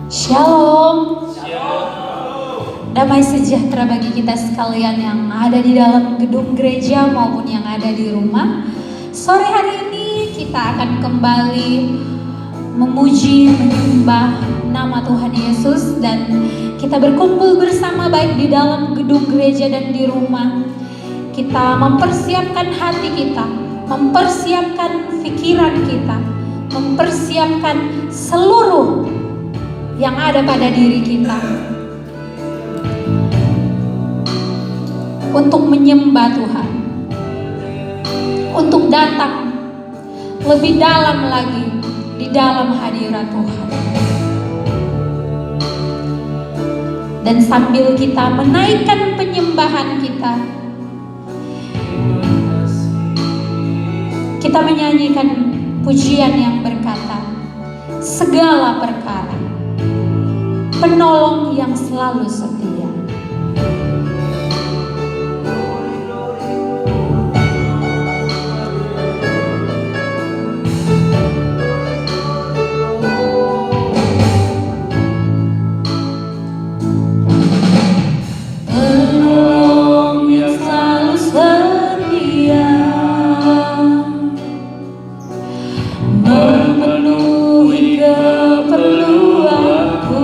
Shalom. Damai sejahtera bagi kita sekalian yang ada di dalam gedung gereja maupun yang ada di rumah. Sore hari ini kita akan kembali memuji, menyembah nama Tuhan Yesus, dan kita berkumpul bersama baik di dalam gedung gereja dan di rumah. Kita mempersiapkan hati kita, mempersiapkan pikiran kita, mempersiapkan seluruh yang ada pada diri kita untuk menyembah Tuhan, untuk datang lebih dalam lagi di dalam hadirat Tuhan. Dan sambil kita menaikkan penyembahan kita menyanyikan pujian yang berkata, segala perkara, penolong yang selalu setia. Penolong yang selalu setia, memenuhi keperluanku.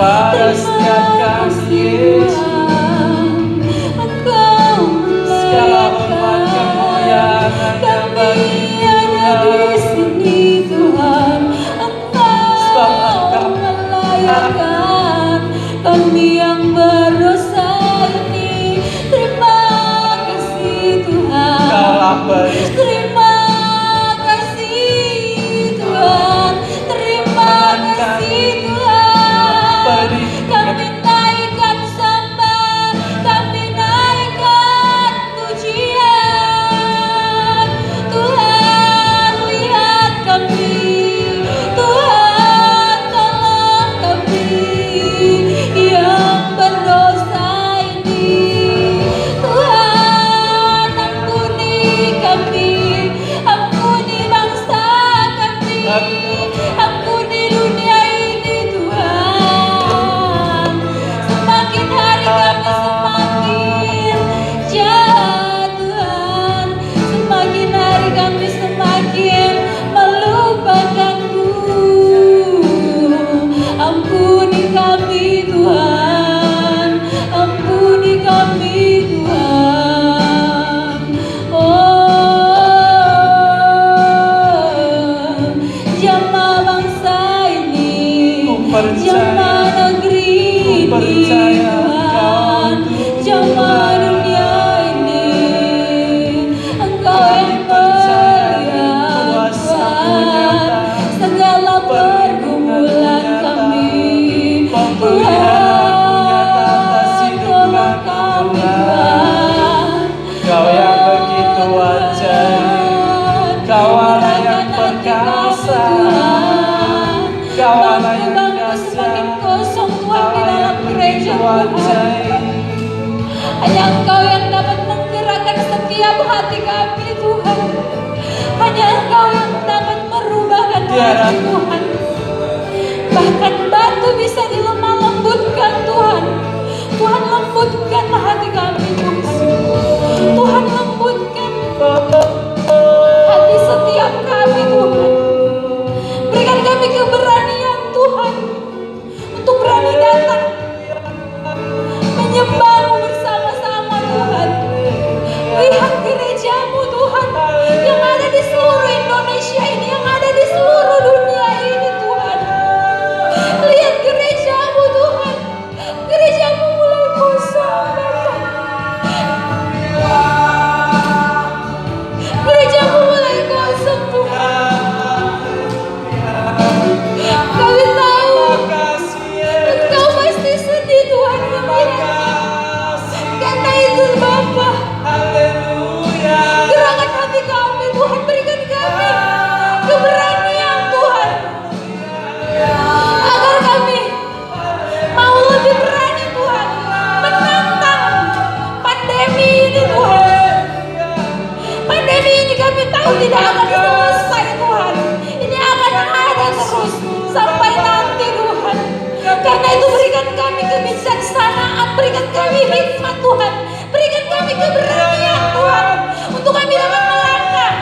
pada setiap kami Yesus. Segala hormat kemuliaan hanya bagi kami yang berdosa ini. Terima kasih Tuhan. Terima kasih Tuhan. Terima kasih Tuhan. Kami naikkan sembah, kami naikkan pujian. Tuhan lihat kami, Tuhan tolong kami yang berdosa ini. Tuhan ampuni kami, ampuni bangsa kami, ampuni dunia ini Tuhan. Semakin hari kami semakin jahat Tuhan, semakin hari kami semakin melupakan-Mu. Ampuni kami Tuhan, ampuni kami Tuhan. Oh, jamaah bangsa ini, jamaah negeri ini Tuhan, jamaah dunia ini, Engkau yang melihat Tuhan segala pergumulan kami. Tuhan tolong kami Tuhan. Kau yang begitu ajaib, Kau Allah yang perkasa, Kau Allah yang semakin dahsyat, kosong Tuhan di dalam gereja Tuhan Tuhan. Hanya Engkau yang dapat menggerakkan setiap hati kami Tuhan. Hanya Engkau yang dapat merubahkan hati Tuhan. Bahkan batu bisa dilemah lembutkan Tuhan. Tuhan lembutkan hati kami Tuhan. Tuhan lembutkan hati setiap kami Tuhan. Berikan kami keberanian Tuhan untuk berani datang menyembah-Mu bersama-sama Tuhan. Lihat gereja-Mu Tuhan yang ada di seluruh Indonesia ini, yang ada di seluruh dunia ini Tuhan. Lihat gereja-Mu Tuhan, gereja-Mu mulai kosong Bapa. Gereja-Mu mulai kosong Tuhan. Kami tahu Engkau pasti sedih Tuhan melihatnya. Karena itu Bapa, gerakan hati kami Tuhan, berikan kami keberanian Tuhan, agar kami mau lebih berani Tuhan menantang pandemi ini Tuhan. Pandemi ini kami tahu tidak akan selesai Tuhan. Ini akan ada terus sampai nanti Tuhan. Karena itu berikan kami kebijaksanaan, berikan kami hikmat Tuhan, berikan kami keberanian Tuhan, untuk kami dapat melangkah,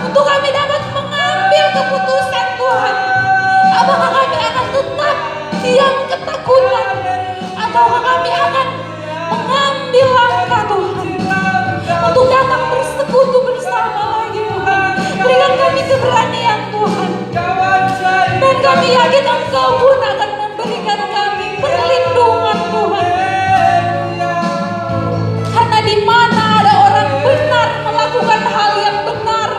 untuk kami dapat mengambil keputusan Tuhan. Apakah kami akan tetap diam ketakutan, ataukah kami akan mengambil langkah Tuhan untuk datang bersekutu bersama lagi Tuhan. Berikan kami keberanian Tuhan, dan kami yakin Engkau pun akan memberikan kami perlindungan Tuhan. Karena di mana ada orang benar melakukan hal yang benar,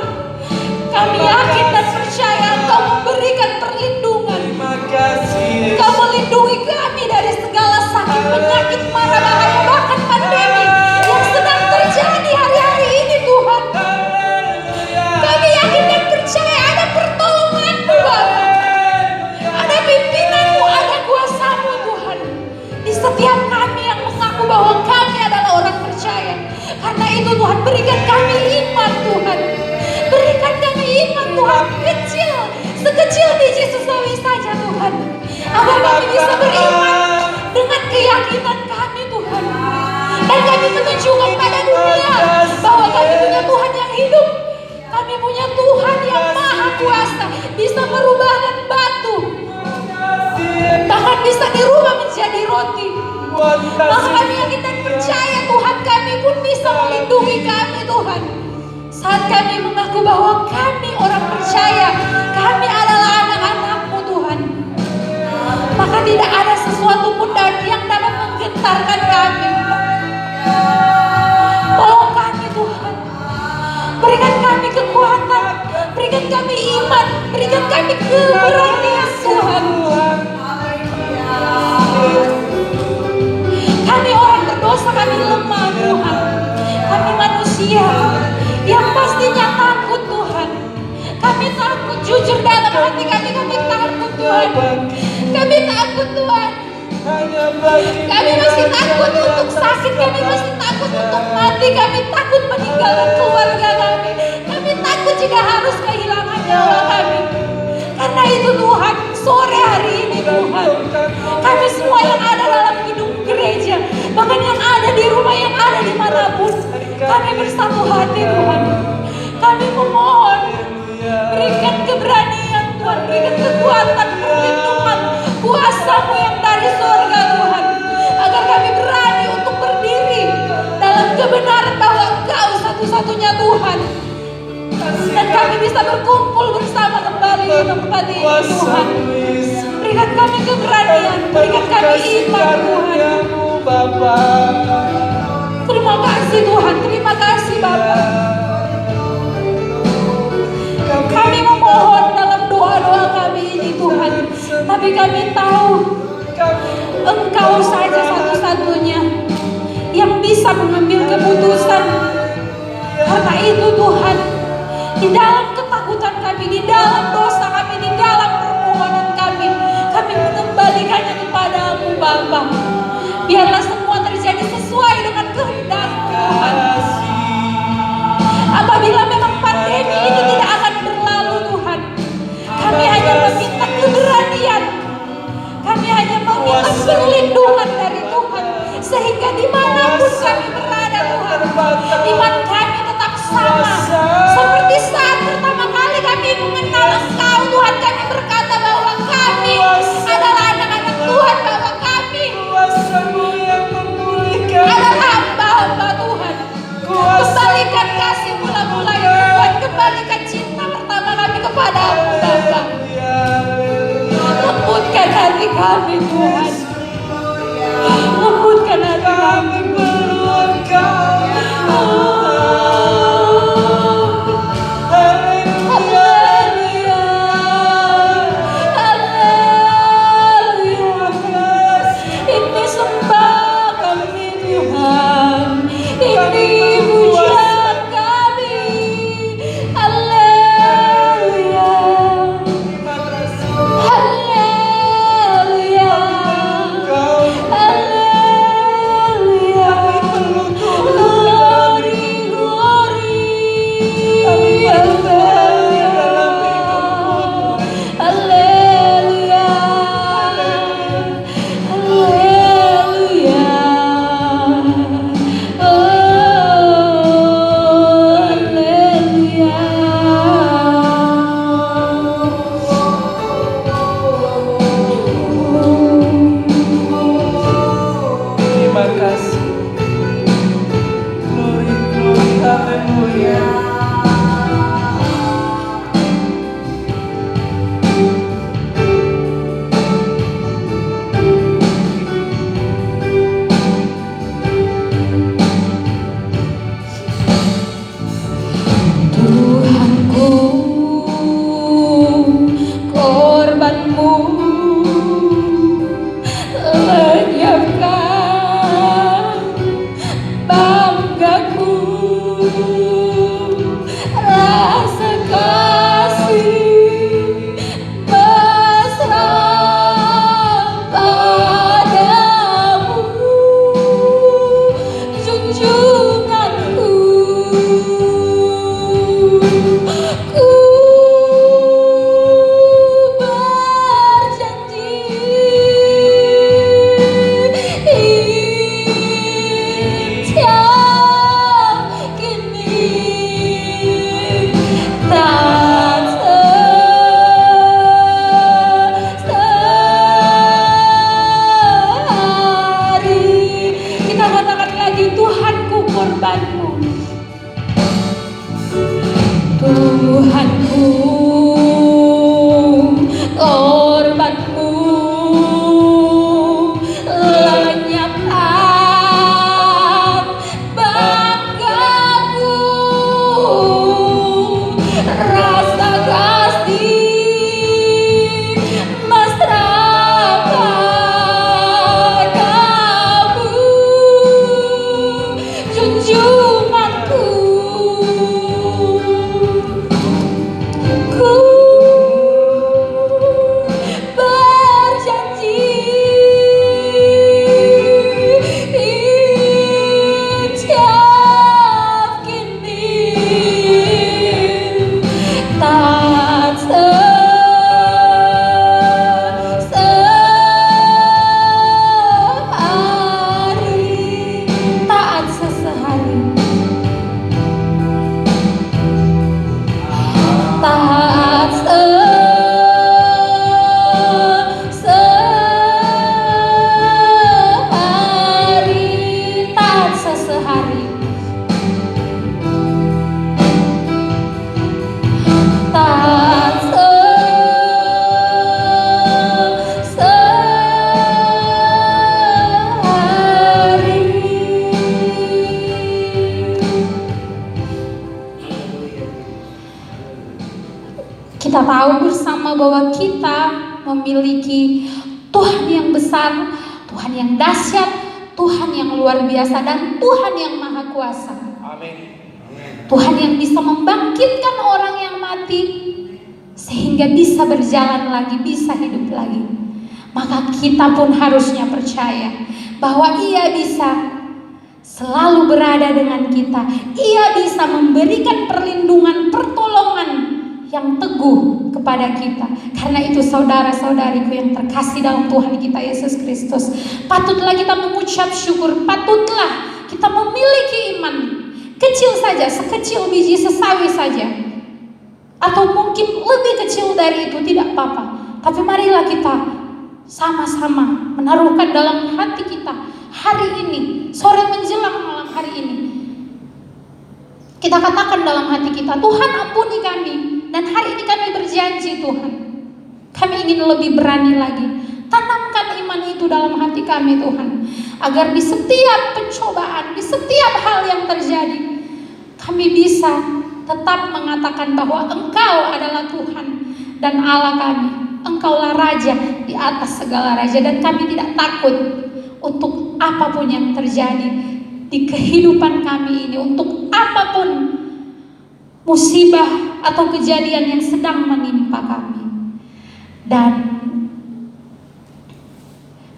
kami yakin dan percaya Engkau memberikan perlindungan. Engkau melindungi kami dari segala sakit, penyakit, mara bahaya, bahkan pandemi yang sedang terjadi hari-hari ini Tuhan. Kami yakin dan percaya ada pertolongan-Mu Bapa, ada pimpinan-Mu, ada kuasa-Mu Tuhan di setiap kami yang mengaku bahwa kami adalah orang percaya. Karena itu Tuhan, berikan kami iman Tuhan, berikan kami iman Tuhan, kecil, sekecil biji sesawi saja Tuhan, agar kami bisa beriman dengan keyakinan kami Tuhan. Dan kami menunjukkan pada dunia bahwa kami punya Tuhan yang hidup, kami punya Tuhan yang maha kuasa, bisa merubahkan batu bahkan bisa dirubah menjadi roti. Maka kami yakin dan percaya Tuhan, kami pun bisa melindungi kami Tuhan. Saat kami mengaku bahwa kami orang percaya, kami adalah anak-anak-Mu Tuhan, maka tidak ada sesuatu pun yang dapat menggentarkan kami. Tolong kami Tuhan, berikan kami kekuatan, berikan kami iman, berikan kami keberanian Tuhan. Kami orang berdosa, kami lemah Tuhan, kami manusia yang pastinya takut Tuhan. Kami takut, jujur dalam hati kami takut Tuhan. Kami takut Tuhan. Kami masih takut untuk sakit, kami masih takut untuk mati, kami takut meninggalkan keluarga kami. Kami takut jika harus kehilangan nyawa kami. Karena itu Tuhan, sore hari ini Tuhan, kami semua yang ada dalam gedung gereja, bahkan yang ada di rumah, yang ada dimanapun, kami bersatu hati Tuhan. Kami memohon, berikan keberanian Tuhan, berikan kekuatan, perlindungan, kuasa-Mu yang dari surga Tuhan, agar kami berani untuk berdiri dalam kebenaran bahwa Engkau satu-satunya Tuhan. Dan kami bisa berkumpul bersama kembali di tempat ini Tuhan. Berikan kami keberanian, berikan kami iman Tuhan. Terima kasih Tuhan, terima kasih Bapa. Kami memohon dalam doa-doa kami ini Tuhan, tapi kami tahu Engkau saja satu-satunya yang bisa mengambil keputusan. Karena itu Tuhan, di dalam ketakutan kami, di dalam dosa kami, di dalam permohonan kami mengembalikannya kepada-Mu Bapa. Biarlah semua terjadi sesuai dengan kehendak-Mu Tuhan. Apabila memang pandemi ini tidak akan berlalu Tuhan, kami hanya meminta keberanian, kami hanya meminta perlindungan dari Tuhan, sehingga dimanapun kami berada Tuhan, iman kami tetap sama seperti saat pertama kali kami mengenal Engkau Tuhan. Kami berkata bahwa kami adalah anak-anak Tuhan, bahwa kami adalah hamba-hamba Tuhan. Kembalikan kasih mula-mula itu Tuhan, kembalikan cinta pertama kami kepada-Mu Bapa. Lembutkan hati kami Tuhan, lembutkan hati kami. biasa sehari. Tak sehari. Kita tahu bersama bahwa kita memiliki Tuhan yang besar, Tuhan yang dahsyat, Tuhan yang luar biasa, dan Tuhan yang maha kuasa. Amin. Tuhan yang bisa membangkitkan orang yang mati sehingga bisa berjalan lagi, bisa hidup lagi. Maka kita pun harusnya percaya bahwa Ia bisa selalu berada dengan kita. Ia bisa memberikan perlindungan, pertolongan yang teguh kepada kita. Karena itu saudara-saudariku yang terkasih dalam Tuhan kita Yesus Kristus, patutlah kita mengucap syukur, patutlah kita memiliki iman. Kecil saja, sekecil biji sesawi saja, atau mungkin lebih kecil dari itu, tidak apa-apa. Tapi marilah kita sama-sama menaruhkan dalam hati kita hari ini, sore menjelang malam hari ini. Kita katakan dalam hati kita, Tuhan ampuni kami. Dan hari ini kami berjanji Tuhan, kami ingin lebih berani lagi. Tanamkan iman itu dalam hati kami Tuhan, agar di setiap pencobaan, di setiap hal yang terjadi, kami bisa tetap mengatakan bahwa Engkau adalah Tuhan dan Allah kami. Engkaulah Raja di atas segala raja, dan kami tidak takut untuk apapun yang terjadi di kehidupan kami ini, untuk apapun musibah atau kejadian yang sedang menimpa kami. Dan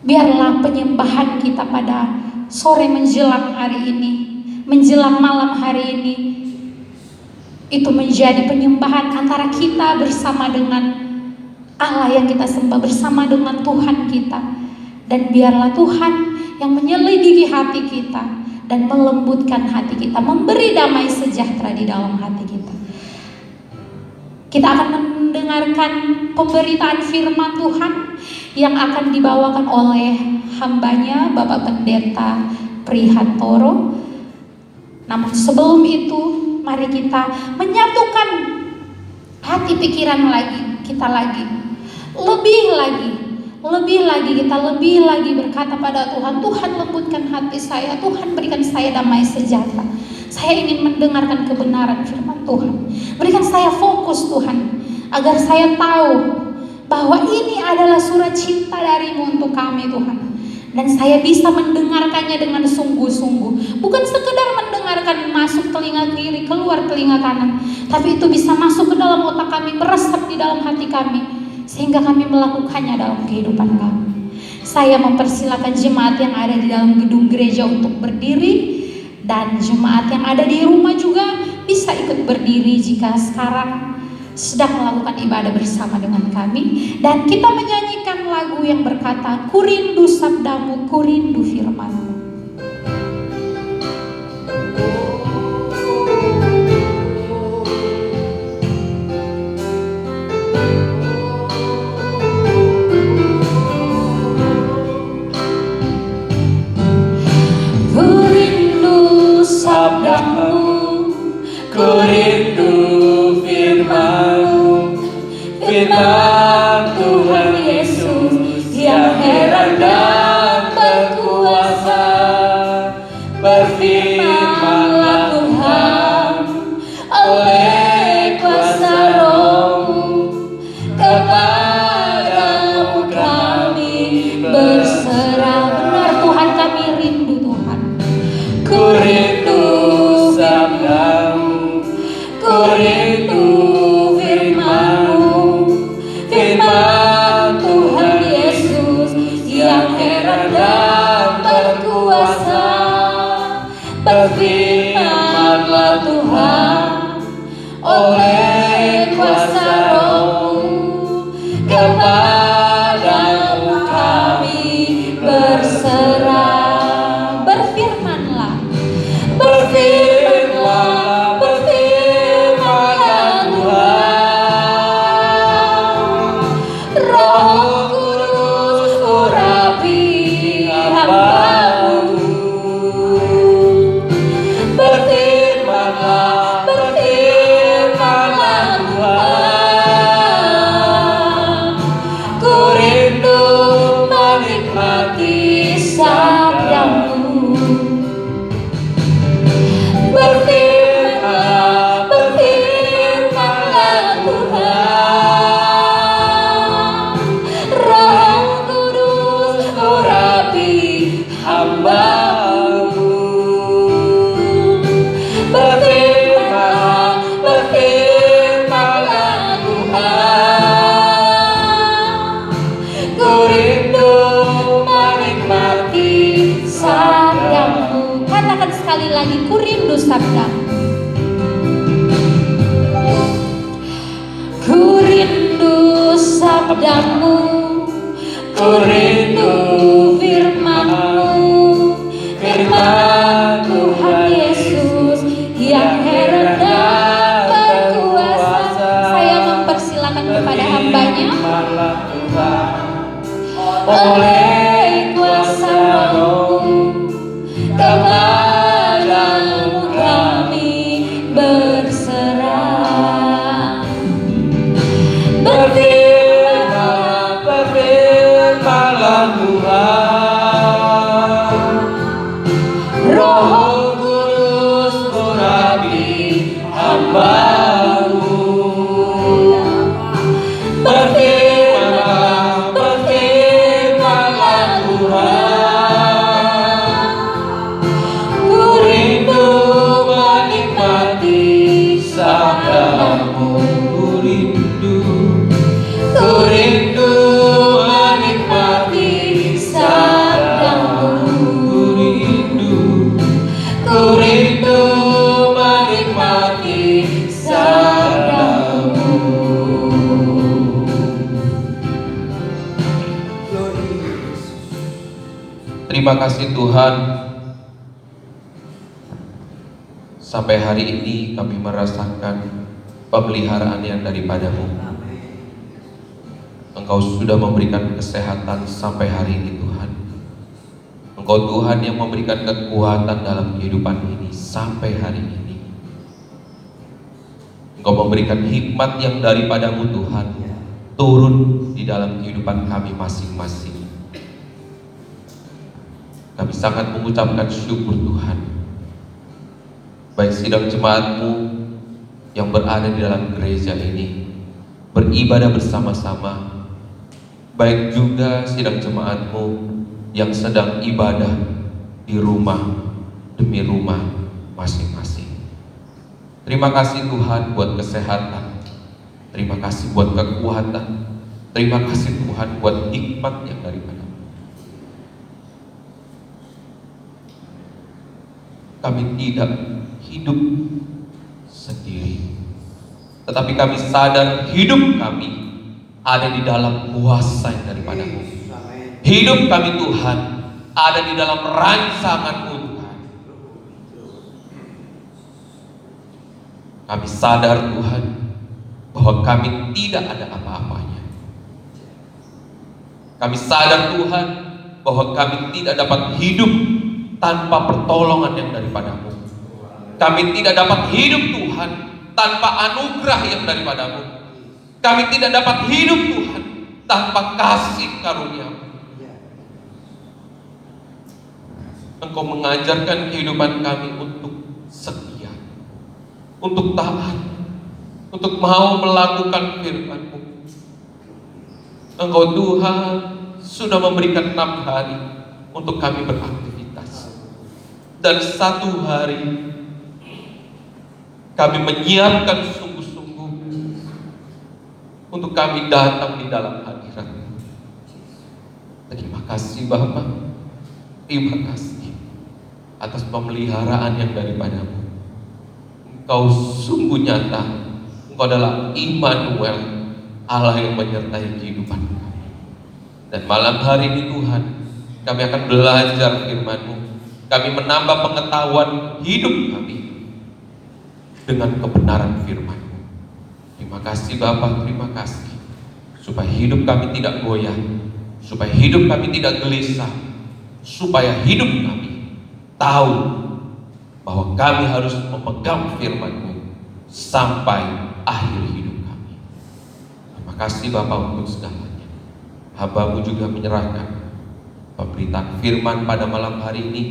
biarlah penyembahan kita pada sore menjelang hari ini, menjelang malam hari ini, itu menjadi penyembahan antara kita bersama dengan Allah yang kita sembah, bersama dengan Tuhan kita. Dan biarlah Tuhan yang menyelidiki hati kita dan melembutkan hati kita, memberi damai sejahtera di dalam hati kita. Kita akan mendengarkan pemberitaan firman Tuhan yang akan dibawakan oleh hambanya Bapak Pendeta Prihantoro. Namun sebelum itu, mari kita menyatukan hati pikiran kita lagi. Lebih lagi kita lebih lagi berkata pada Tuhan, Tuhan lembutkan hati saya, Tuhan berikan saya damai sejahtera. Saya ingin mendengarkan kebenaran firman Tuhan. Berikan saya fokus Tuhan, agar saya tahu bahwa ini adalah surat cinta darimu untuk kami Tuhan. Dan saya bisa mendengarkannya dengan sungguh-sungguh. Bukan sekedar mendengarkan masuk telinga kiri, keluar telinga kanan, tapi itu bisa masuk ke dalam otak kami, meresap di dalam hati kami, sehingga kami melakukannya dalam kehidupan kami. Saya mempersilakan jemaat yang ada di dalam gedung gereja untuk berdiri, dan jemaat yang ada di rumah juga bisa ikut berdiri jika sekarang sedang melakukan ibadah bersama dengan kami. Dan kita menyanyikan lagu yang berkata, Ku rindu sabdamu, ku rindu firmanmu. Ku rindu firman-Mu, firman Tuhan Yesus yang heran dan berkuasa. Berfirmanlah Tuhan oleh kuasa Roh-Mu, kepadamu kami berserah. Benar Tuhan, kami rindu Tuhan. Ku rindu sabdamu, ku rindu firman-Mu, firman Tuhan Yesus yang heran dan berkuasa. Berfirmanlah Tuhan oleh kuasa Roh-Mu, kepadamu kami berserah. Berfirmanlah, berfirmanlah, berfirmanlah Tuhan. Roh Kudus urapi hamba-Mu. rindu sabdamu. Ku rindu sabdamu, ku rindu firman-Mu, firman Tuhan Yesus yang heran dan berkuasa. Saya mempersilakan kepada hamba-Nya, oleh kuasa Roh-Mu, kepadamu kami berserah. Berfirmanlah Tuhan, Roh Kudus urapi hamba-Mu. Berfirmanlah Tuhan, ku rindu menikmati sabdamu. Ku rindu menikmati sabdamu. Ku rindu menikmati sabdamu. Terima kasih Tuhan, sampai hari ini kami merasakan pemeliharaan yang daripada-Mu. Engkau sudah memberikan kesehatan sampai hari ini Tuhan. Engkau Tuhan yang memberikan kekuatan dalam kehidupan ini sampai hari ini. Engkau memberikan hikmat yang daripada-Mu Tuhan turun di dalam kehidupan kami masing-masing. Kami sangat mengucapkan syukur Tuhan, baik sidang jemaat-Mu yang berada di dalam gereja ini beribadah bersama-sama, baik juga sidang jemaat-Mu yang sedang ibadah di rumah demi rumah masing-masing. Terima kasih Tuhan buat kesehatan, terima kasih buat kekuatan, terima kasih Tuhan buat hikmat yang daripada-Mu. Kami tidak hidup sendiri, tetapi kami sadar hidup kami ada di dalam kuasa yang daripada-Mu. Hidup kami Tuhan ada di dalam rancangan-Mu Tuhan. Kami sadar Tuhan bahwa kami tidak ada apa-apanya. Kami sadar Tuhan bahwa kami tidak dapat hidup tanpa pertolongan yang daripada-Mu. Kami tidak dapat hidup Tuhan tanpa anugerah yang daripada-Mu. Kami tidak dapat hidup Tuhan tanpa kasih karunia-Mu. Engkau mengajarkan kehidupan kami untuk setia, untuk taat, untuk mau melakukan firman-Mu. Engkau Tuhan sudah memberikan 6 hari untuk kami beraktivitas. Dan 1 hari kami menyiapkan sungguh-sungguh untuk kami datang di dalam hadirat. Terima kasih Bapa, terima kasih atas pemeliharaan yang daripada-Mu. Engkau sungguh nyata, Engkau adalah Immanuel, Allah yang menyertai kehidupan kami. Dan malam hari ini Tuhan, kami akan belajar firman-Mu. Kami menambah pengetahuan hidup kami dengan kebenaran firman-Mu. Terima kasih Bapa, terima kasih, supaya hidup kami tidak goyah, supaya hidup kami tidak gelisah, supaya hidup kami tahu bahwa kami harus memegang firman-Mu sampai akhir hidup kami. Terima kasih Bapa untuk segalanya. Hamba-Mu juga menyerahkan pemberitaan firman pada malam hari ini.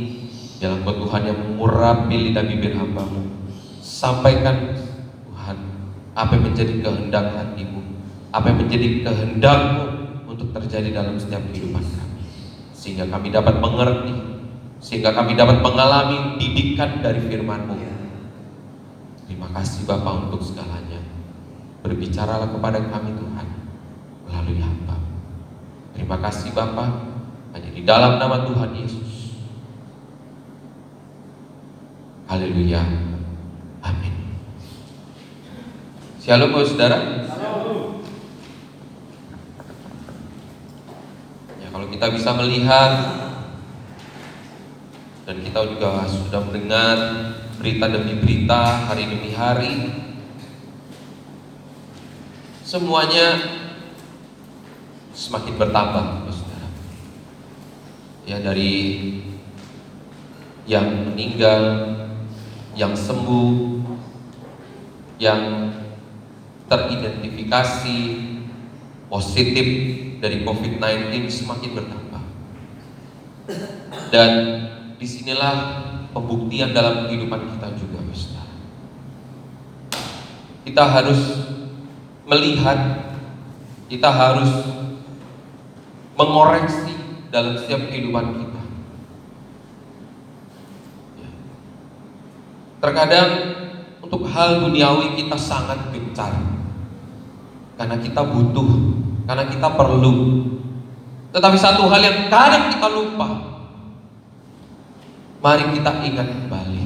Dalam Tuhan yang mengurapi lidah bibir hamba-Mu, sampaikan Tuhan apa yang menjadi kehendak hati-Mu, apa yang menjadi kehendak-Mu untuk terjadi dalam setiap kehidupan kami, sehingga kami dapat mengerti, sehingga kami dapat mengalami didikan dari firman-Mu. Terima kasih Bapa untuk segalanya. Berbicaralah kepada kami Tuhan melalui hamba. Terima kasih Bapa, hanya di dalam nama Tuhan Yesus Haleluya. Amin. Shalom Bapak Saudara. Ya, kalau kita bisa melihat dan kita juga sudah mendengar berita demi berita, hari demi hari, semuanya semakin bertambah, Bapak Saudara. Ya, dari yang meninggal, yang sembuh, yang teridentifikasi positif dari COVID-19 semakin bertambah. Dan disinilah pembuktian dalam kehidupan kita juga, Saudara. Kita harus melihat, kita harus mengoreksi dalam setiap kehidupan kita. Terkadang untuk hal duniawi kita sangat gencar, karena kita butuh, karena kita perlu. Tetapi satu hal yang kadang kita lupa, mari kita ingat kembali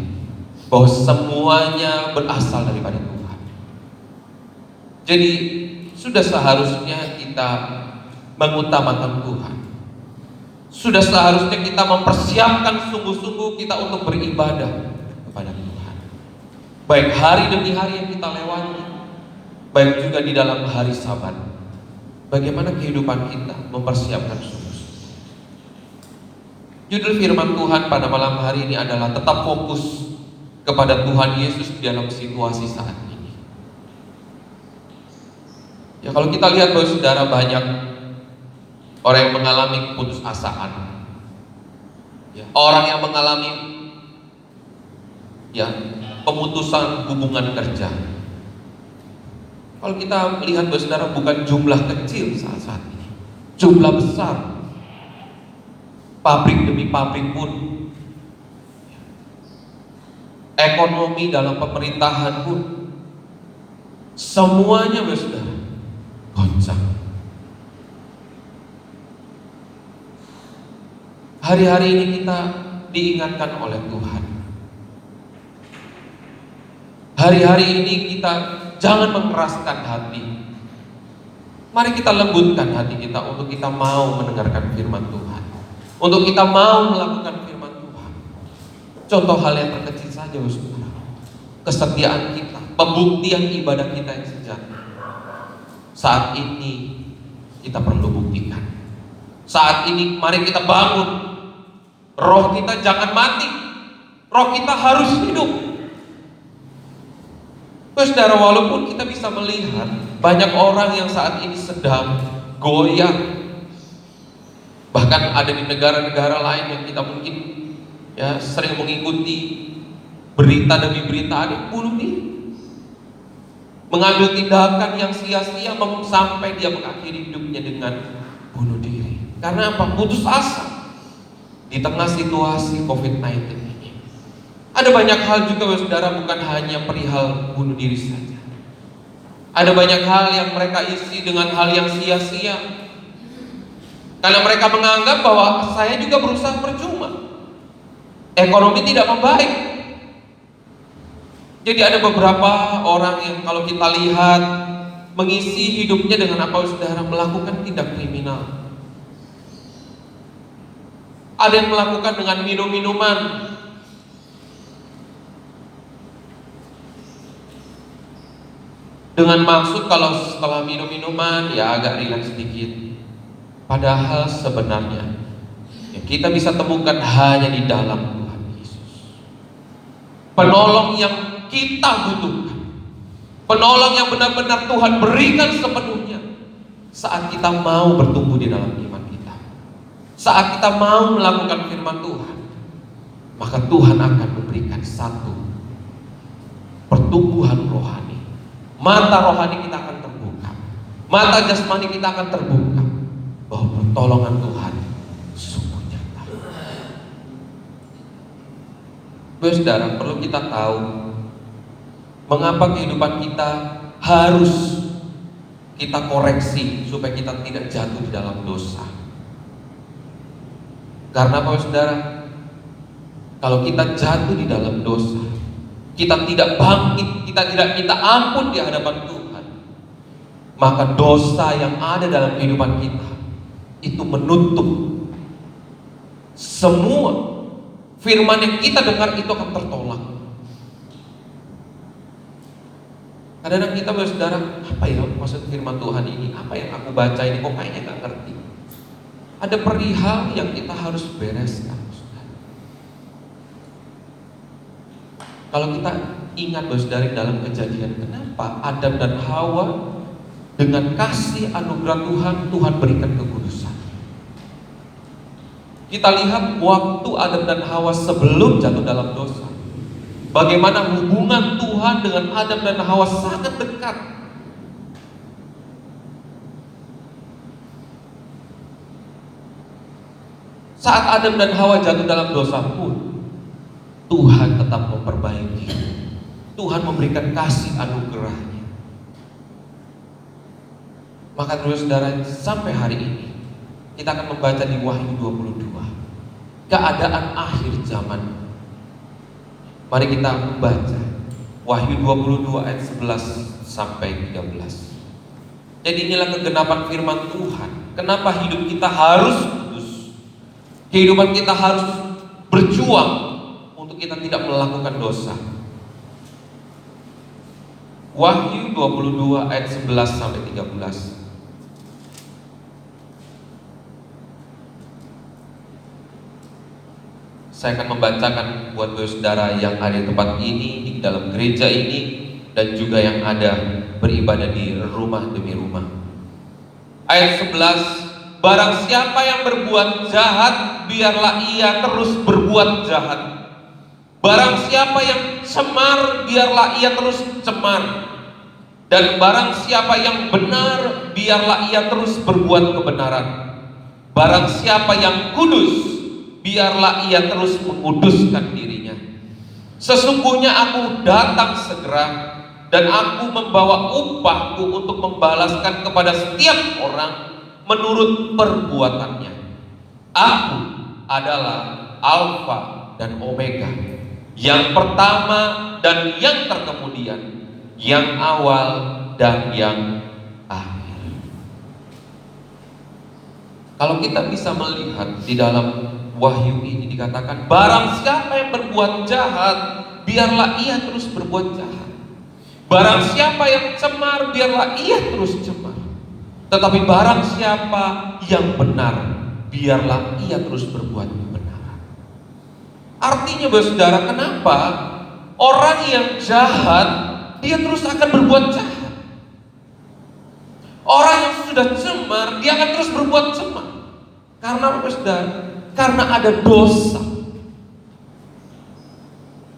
bahwa semuanya berasal daripada Tuhan. Jadi sudah seharusnya kita mengutamakan Tuhan. Sudah seharusnya kita mempersiapkan sungguh-sungguh kita untuk beribadah kepada Tuhan. Baik hari demi hari yang kita lewati, baik juga di dalam hari Sabat. Bagaimana kehidupan kita mempersiapkan sungguh-sungguh. Judul firman Tuhan pada malam hari ini adalah tetap fokus kepada Tuhan Yesus di dalam situasi saat ini. Ya, kalau kita lihat bahwa saudara, banyak orang yang mengalami keputusasaan, ya, orang yang mengalami pemutusan hubungan kerja. Kalau kita melihat bahwa saudara, bukan jumlah kecil saat ini, jumlah besar. Pabrik demi pabrik pun, ekonomi dalam pemerintahan pun, semuanya saudara goncang. Hari-hari ini kita diingatkan oleh Tuhan. Hari-hari ini kita jangan mengeraskan hati. Mari kita lembutkan hati kita untuk kita mau mendengarkan firman Tuhan, untuk kita mau melakukan firman Tuhan. Contoh hal yang terkecil saja, saudara, kesetiaan kita, pembuktian ibadah kita yang sejati. Saat ini kita perlu buktikan. Saat ini mari kita bangun. Roh kita jangan mati, roh kita harus hidup. Saudara, walaupun kita bisa melihat banyak orang yang saat ini sedang goyah, bahkan ada di negara-negara lain yang kita mungkin sering mengikuti berita demi berita, ada yang bunuh diri, mengambil tindakan yang sia-sia sampai dia mengakhiri hidupnya dengan bunuh diri. Karena apa? Putus asa di tengah situasi COVID-19 ini. Ada banyak hal juga, saudara, bukan hanya perihal bunuh diri saja. Ada banyak hal yang mereka isi dengan hal yang sia-sia, karena mereka menganggap bahwa saya juga berusaha percuma, ekonomi tidak membaik. Jadi ada beberapa orang yang kalau kita lihat mengisi hidupnya dengan apa, saudara, melakukan tindak kriminal. Ada yang melakukan dengan minum-minuman. Dengan maksud kalau setelah minum-minuman ya agak rileks sedikit. Padahal sebenarnya kita bisa temukan hanya di dalam Tuhan Yesus. Penolong yang kita butuhkan. Penolong yang benar-benar Tuhan berikan sepenuhnya saat kita mau bertumbuh di dalam iman kita. Saat kita mau melakukan firman Tuhan, maka Tuhan akan memberikan satu pertumbuhan rohani. Mata rohani kita akan terbuka, mata jasmani kita akan terbuka, bahwa pertolongan Tuhan sungguh nyata. Saudara, perlu kita tahu mengapa kehidupan kita harus kita koreksi supaya kita tidak jatuh di dalam dosa. Karena apa, saudara? Kalau kita jatuh di dalam dosa, kita tidak bangkit, kita tidak minta ampun di hadapan Tuhan, maka dosa yang ada dalam kehidupan kita itu menutup semua firman yang kita dengar itu akan tertolak. Kadang-kadang kita saudara, apa ya maksud firman Tuhan ini? Apa yang aku baca ini? Kok kayaknya gak ngerti. Ada perihal yang kita harus bereskan. Kalau kita ingat saudara dalam Kejadian, kenapa Adam dan Hawa dengan kasih anugerah Tuhan, Tuhan berikan kekudusan. Kita lihat waktu Adam dan Hawa sebelum jatuh dalam dosa, bagaimana hubungan Tuhan dengan Adam dan Hawa sangat dekat. Saat Adam dan Hawa jatuh dalam dosa pun, Tuhan tetap memperbaiki. Tuhan memberikan kasih anugerahnya. Maka terus saudara, sampai hari ini kita akan membaca di Wahyu 22, keadaan akhir zaman. Mari kita membaca Wahyu 22 ayat 11 sampai 13. Jadi inilah kegenapan firman Tuhan. Kenapa hidup kita harus kudus? Kehidupan kita harus berjuang untuk kita tidak melakukan dosa. Wahyu 22 ayat 11 sampai 13. Saya akan membacakan buat saudara yang ada di tempat ini, di dalam gereja ini, dan juga yang ada beribadah di rumah demi rumah. Ayat 11, barang siapa yang berbuat jahat, biarlah ia terus berbuat jahat. Barang siapa yang cemar, biarlah ia terus cemar. Dan barang siapa yang benar, biarlah ia terus berbuat kebenaran. Barang siapa yang kudus, biarlah ia terus menguduskan dirinya. Sesungguhnya aku datang segera, dan aku membawa upahku untuk membalaskan kepada setiap orang menurut perbuatannya. Aku adalah Alfa dan Omega, yang pertama dan yang terkemudian, yang awal dan yang akhir. Kalau kita bisa melihat di dalam Wahyu ini dikatakan, barang siapa yang berbuat jahat, biarlah ia terus berbuat jahat. Barang siapa yang cemar, biarlah ia terus cemar. Tetapi barang siapa yang benar, biarlah ia terus berbuat kebenaran. Artinya saudara, kenapa orang yang jahat dia terus akan berbuat jahat? Orang yang sudah cemar, dia akan terus berbuat cemar. Karena apa saudara? Karena ada dosa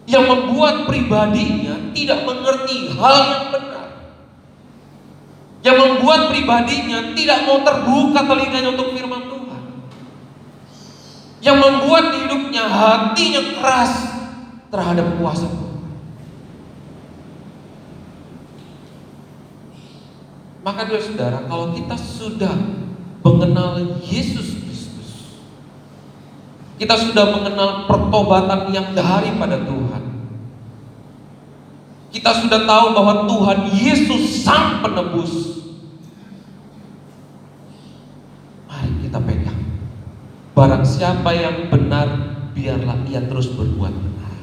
yang membuat pribadinya tidak mengerti hal yang benar, yang membuat pribadinya tidak mau terbuka telinganya untuk firman Tuhan, yang membuat hidupnya hatinya keras terhadap kuasa Tuhan. Maka saudara, kalau kita sudah mengenal Yesus, kita sudah mengenal pertobatan yang daripada Tuhan, kita sudah tahu bahwa Tuhan Yesus Sang Penebus, mari kita pegang. Barang siapa yang benar, biarlah ia terus berbuat benar.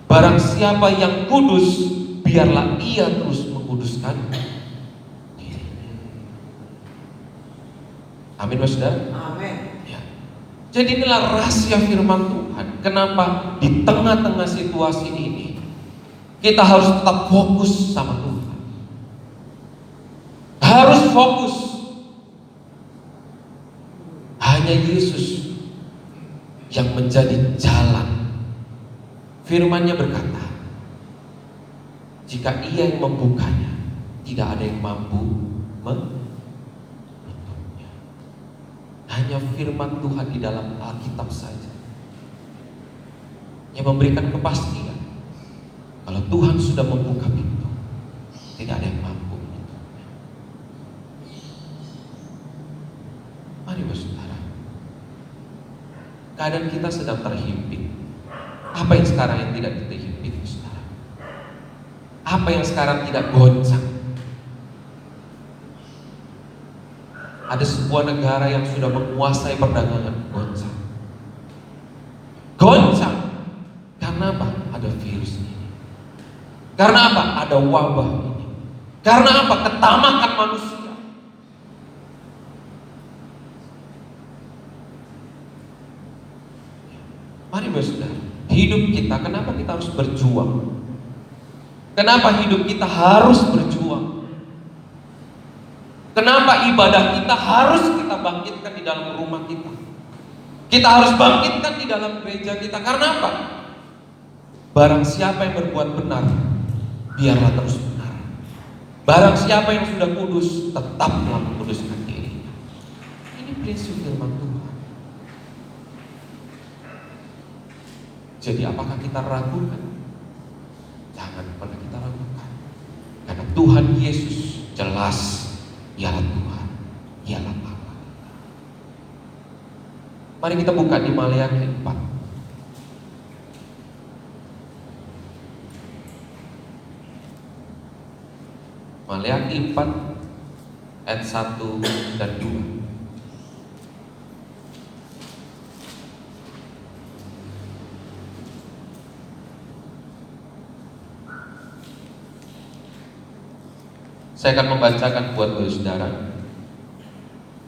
Barang siapa yang kudus, biarlah ia terus menguduskan diri. Amin saudara. Amin. Jadi inilah rahasia firman Tuhan. Kenapa di tengah-tengah situasi ini kita harus tetap fokus sama Tuhan. Harus fokus. Hanya Yesus yang menjadi jalan. Firman-Nya berkata, jika Ia yang membukanya, tidak ada yang mampu menutupnya. Hanya firman Tuhan di dalam Alkitab saja yang memberikan kepastian kalau Tuhan sudah membuka pintu, tidak ada yang mampu menutupnya. Mari saudara, keadaan kita sedang terhimpit. Apa yang sekarang yang tidak terhimpit saudara? Apa yang sekarang tidak goncang? Ada sebuah negara yang sudah menguasai perdagangan, goncang. Goncang. Karena apa? Ada virus ini. Karena apa? Ada wabah ini. Karena apa? Ketamakan manusia. Mari saudara, hidup kita, kenapa kita harus berjuang? Kenapa hidup kita harus berjuang? Kenapa ibadah kita harus kita bangkitkan di dalam rumah kita? Kita harus bangkitkan di dalam gereja kita. Karena apa? Barang siapa yang berbuat benar, biarlah terus benar. Barang siapa yang sudah kudus, tetaplah mengkuduskan diri. Ini prinsip firman Tuhan. Jadi apakah kita ragukan? Jangan pernah kita ragukan. Karena Tuhan Yesus jelas, ialah Tuhan, ialah Allah. Mari kita buka di Maleakhi 4. Maleakhi 4 ayat 1 dan 2. Saya akan membacakan buat saudara,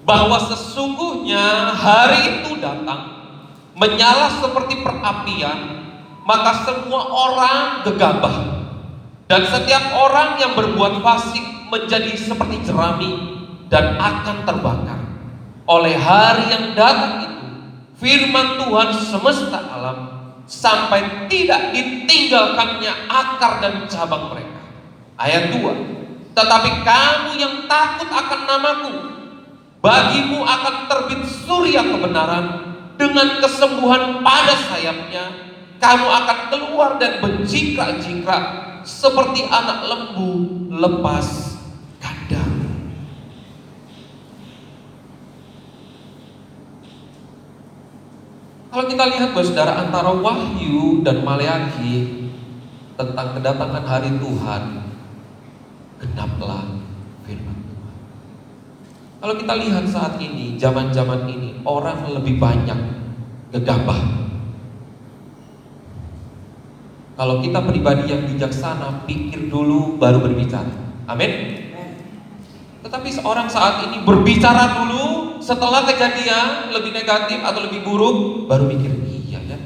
bahwa sesungguhnya hari itu datang menyala seperti perapian, maka semua orang gegabah, dan setiap orang yang berbuat fasik menjadi seperti jerami dan akan terbakar. Oleh hari yang datang itu, firman Tuhan semesta alam, sampai tidak ditinggalkannya akar dan cabang mereka. Ayat 2. Tetapi kamu yang takut akan namaku, bagimu akan terbit surya kebenaran, dengan kesembuhan pada sayapnya. Kamu akan keluar dan berjingkrak-jingkrak seperti anak lembu lepas kandang. Kalau kita lihat saudara, antara Wahyu dan Maleakhi tentang kedatangan hari Tuhan, genaplah firman Tuhan. Kalau kita lihat saat ini, zaman-zaman ini, orang lebih banyak gegabah. Kalau kita pribadi yang bijaksana, pikir dulu baru berbicara. Amin. Tetapi seorang saat ini berbicara dulu, setelah kejadian lebih negatif atau lebih buruk, baru mikir, iya ya.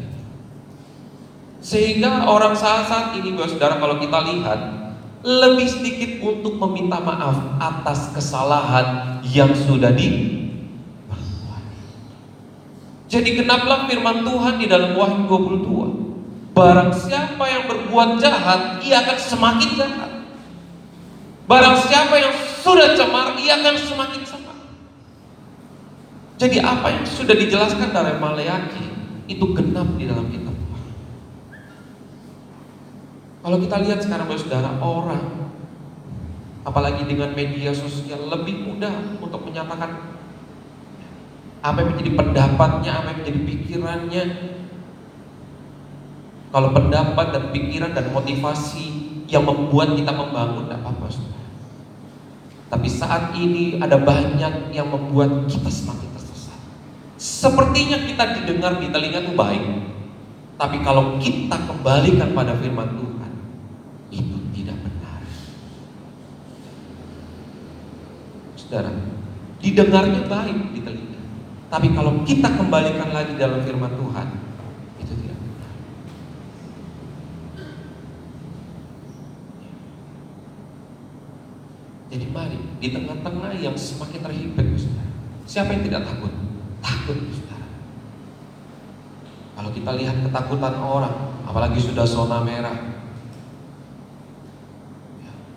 Sehingga orang saat ini, saudara, kalau kita lihat, lebih sedikit untuk meminta maaf atas kesalahan yang sudah diperbuat. Jadi genaplah firman Tuhan di dalam Wahyu 22. Barang siapa yang berbuat jahat, ia akan semakin jahat. Barang siapa yang sudah cemar, ia akan semakin cemar. Jadi apa yang sudah dijelaskan dari Maleakhi itu genap di dalam kitab. Kalau kita lihat sekarang saudara, orang apalagi dengan media sosial lebih mudah untuk menyatakan apa yang menjadi pendapatnya, apa yang menjadi pikirannya. Kalau pendapat dan pikiran dan motivasi yang membuat kita membangun, tidak apa-apa saudara. Tapi saat ini ada banyak yang membuat kita semakin tersesat. Sepertinya kita didengar di telinga itu baik, tapi kalau kita kembalikan pada firman Tuhan, itu tidak benar. Saudara, didengarnya baik di telinga, tapi kalau kita kembalikan lagi dalam firman Tuhan, itu tidak benar. Jadi mari, di tengah-tengah yang semakin terhimpit, saudara, siapa yang tidak takut? Takut, saudara. Kalau kita lihat ketakutan orang, apalagi sudah zona merah,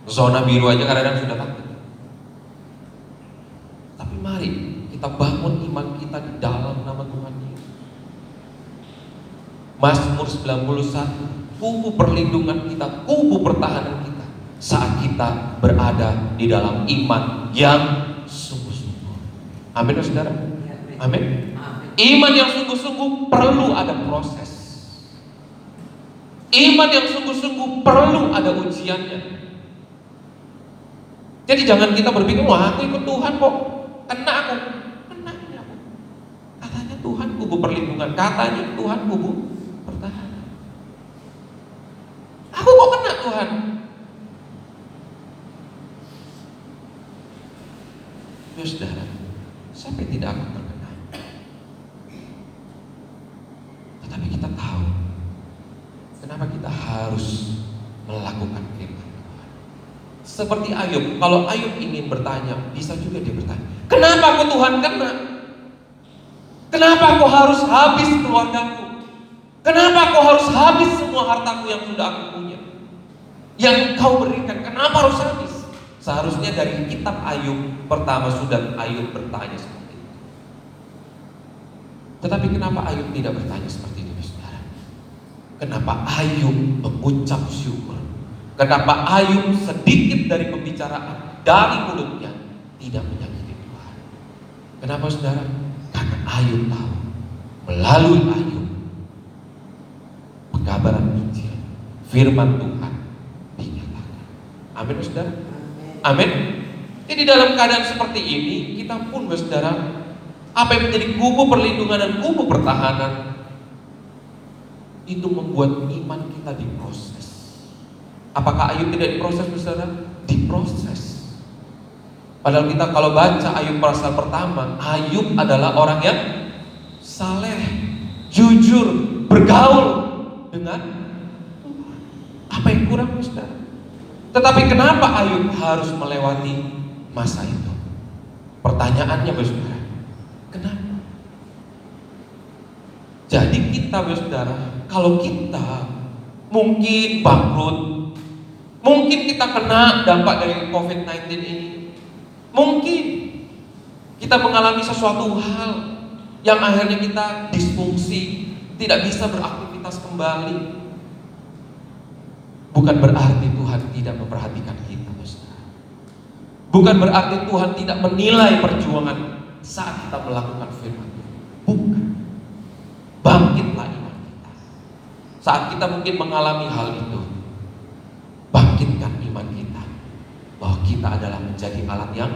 zona biru aja kadang-kadang sudah takut. Tapi mari kita bangun iman kita di dalam nama Tuhan Yesus. Mazmur 91, kubu perlindungan kita, kubu pertahanan kita saat kita berada di dalam iman yang sungguh-sungguh. Amin, saudara. Amin. Iman yang sungguh-sungguh perlu ada proses. Iman yang sungguh-sungguh perlu ada ada ujiannya. Jadi jangan kita berpikir, wah aku ikut Tuhan kok, kena aku. Katanya Tuhan kubu perlindungan, katanya Tuhan kubu pertahanan. Aku kok kena Tuhan? Ya saudara, siapa yang tidak akan terkena? Tetapi kita tahu kenapa kita harus melakukan firman Tuhan. Seperti Ayub, kalau Ayub ingin bertanya, bisa juga dia bertanya, kenapa aku Tuhan kena? Kenapa aku harus habis keluargaku? Kenapa aku harus habis semua hartaku yang sudah aku punya? Yang kau berikan, kenapa harus habis? Seharusnya dari kitab Ayub pertama sudah Ayub bertanya seperti itu. Tetapi kenapa Ayub tidak bertanya seperti itu, saudara? Kenapa Ayub mengucap syukur? Kenapa Ayub sedikit dari pembicaraan dari mulutnya tidak menyakiti Tuhan? Kenapa, saudara? Karena Ayub tahu melalui Ayub pengkabaran Injil, firman Tuhan dinyatakan. Amin, saudara. Amin. Jadi dalam keadaan seperti ini, kita pun, saudara, apa yang menjadi kubu perlindungan dan kubu pertahanan itu membuat iman kita diproses. Apakah Ayub tidak diproses, saudara? Diproses. Padahal kita kalau baca Ayub pasal pertama, Ayub adalah orang yang saleh, jujur, bergaul dengan Tuhan. Apa yang kurang, saudara? Tetapi kenapa Ayub harus melewati masa itu? Pertanyaannya, saudara, kenapa? Jadi kita, saudara, kalau kita mungkin bangkrut, mungkin kita kena dampak dari COVID-19 ini, mungkin kita mengalami sesuatu hal yang akhirnya kita disfungsi, tidak bisa beraktivitas kembali. Bukan berarti Tuhan tidak memperhatikan kita, saudara. Bukan berarti Tuhan tidak menilai perjuangan saat kita melakukan firman Tuhan. Bukan. Bangkitlah iman kita. Saat kita mungkin mengalami hal itu, bangkitkan iman kita bahwa kita adalah menjadi alat yang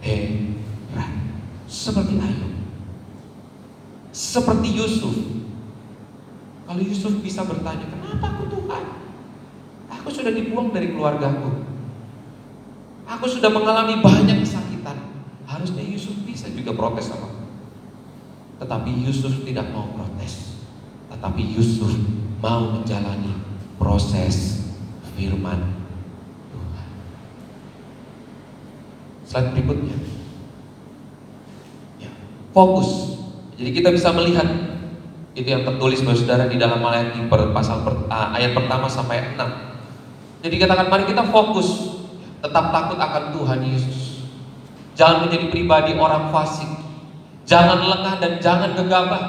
heran. Seperti Ayub, seperti Yusuf. Kalau Yusuf bisa bertanya, kenapa aku Tuhan? Aku sudah dibuang dari keluargaku. Aku sudah mengalami banyak kesakitan. Harusnya Yusuf bisa juga protes sama aku. Tetapi Yusuf tidak mau protes. Tetapi Yusuf mau menjalani proses firman Tuhan. Slide berikutnya. Ya, fokus. Jadi kita bisa melihat itu yang tertulis, saudara, di dalam Maleakhi ayat pertama sampai 6. Jadi katakan, mari kita fokus, tetap takut akan Tuhan Yesus. Jangan menjadi pribadi orang fasik. Jangan lengah dan jangan gegabah.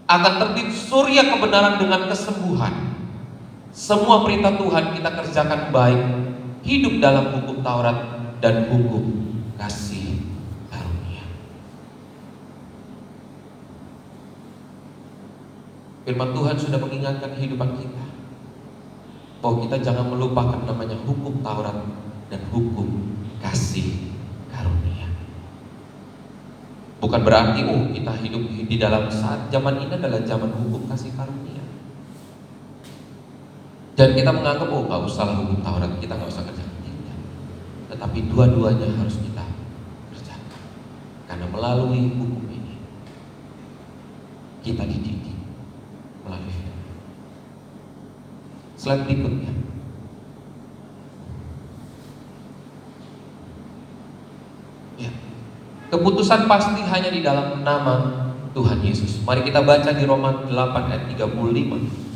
Akan terbit surya kebenaran dengan kesembuhan. Semua perintah Tuhan kita kerjakan baik. Hidup dalam hukum Taurat dan hukum kasih karunia. Firman Tuhan sudah mengingatkan kehidupan kita bahwa kita jangan melupakan namanya hukum Taurat dan hukum kasih karunia. Bukan berarti kita hidup di dalam saat zaman ini adalah zaman hukum kasih karunia. Dan kita menganggap gak usah hukum Taurat, kita gak usah kerjakan. Tetapi dua-duanya harus kita kerjakan. Karena melalui hukum ini kita dididik melalui firman. Slide berikutnya. Ya. Keputusan pasti hanya di dalam nama Tuhan Yesus. Mari kita baca di Roma 8 ayat 35.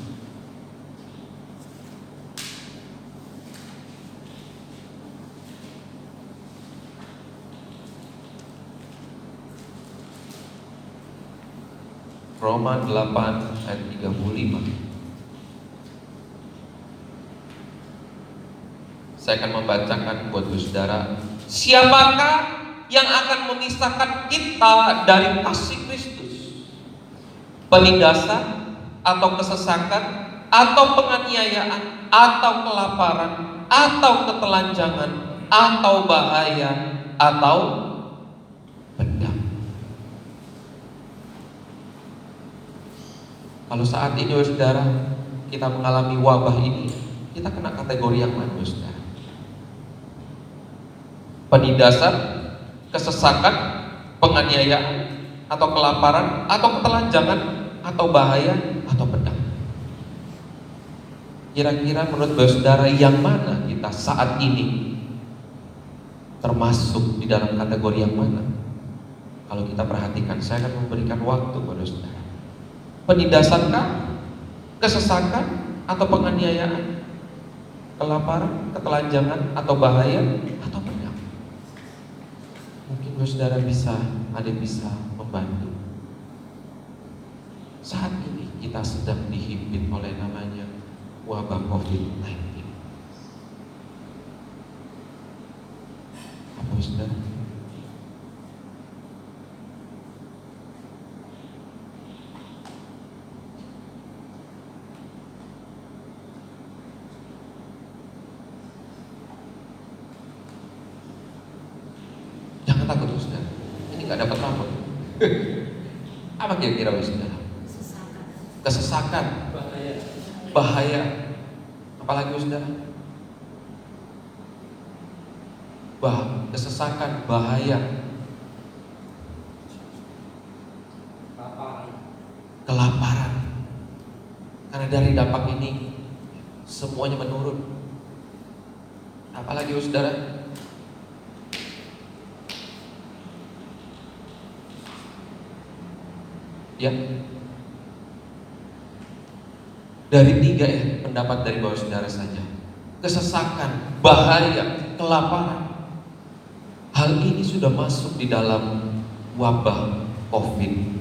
Roma 8 ayat 35. Saya akan membacakan buat saudara. Siapakah yang akan memisahkan kita dari kasih Kristus? Penindasan atau kesesakan atau penganiayaan atau kelaparan, atau ketelanjangan, atau bahaya, atau pedang. Kalau saat ini saudara kita mengalami wabah ini, kita kena kategori yang mana saudara? Penindasan, kesesakan, penganiayaan, atau kelaparan, atau ketelanjangan, atau bahaya, atau pedang. Kira-kira menurut saudara yang mana kita saat ini termasuk di dalam kategori yang mana? Kalau kita perhatikan, saya akan memberikan waktu kepada saudara. Penindasankah, kesesakan, atau penganiayaan, kelaparan, ketelanjangan, atau bahaya, atau pedang? Mungkin saudara bisa membantu. Saat ini kita sedang dihimpit oleh namanya wabah COVID-19. Apa saudara? Jangan takut saudara, ini gak dapat rapor. Apa kira-kira saudara? Kesesakan, bahaya, apalagi saudara? Kesesakan, bahaya, kelaparan. Karena dari dampak ini semuanya menurun. Apalagi saudara? Ya, dari 3 pendapat dari bawah saudara saja. Kesesakan, bahaya, kelaparan. Hal ini sudah masuk di dalam wabah COVID-19.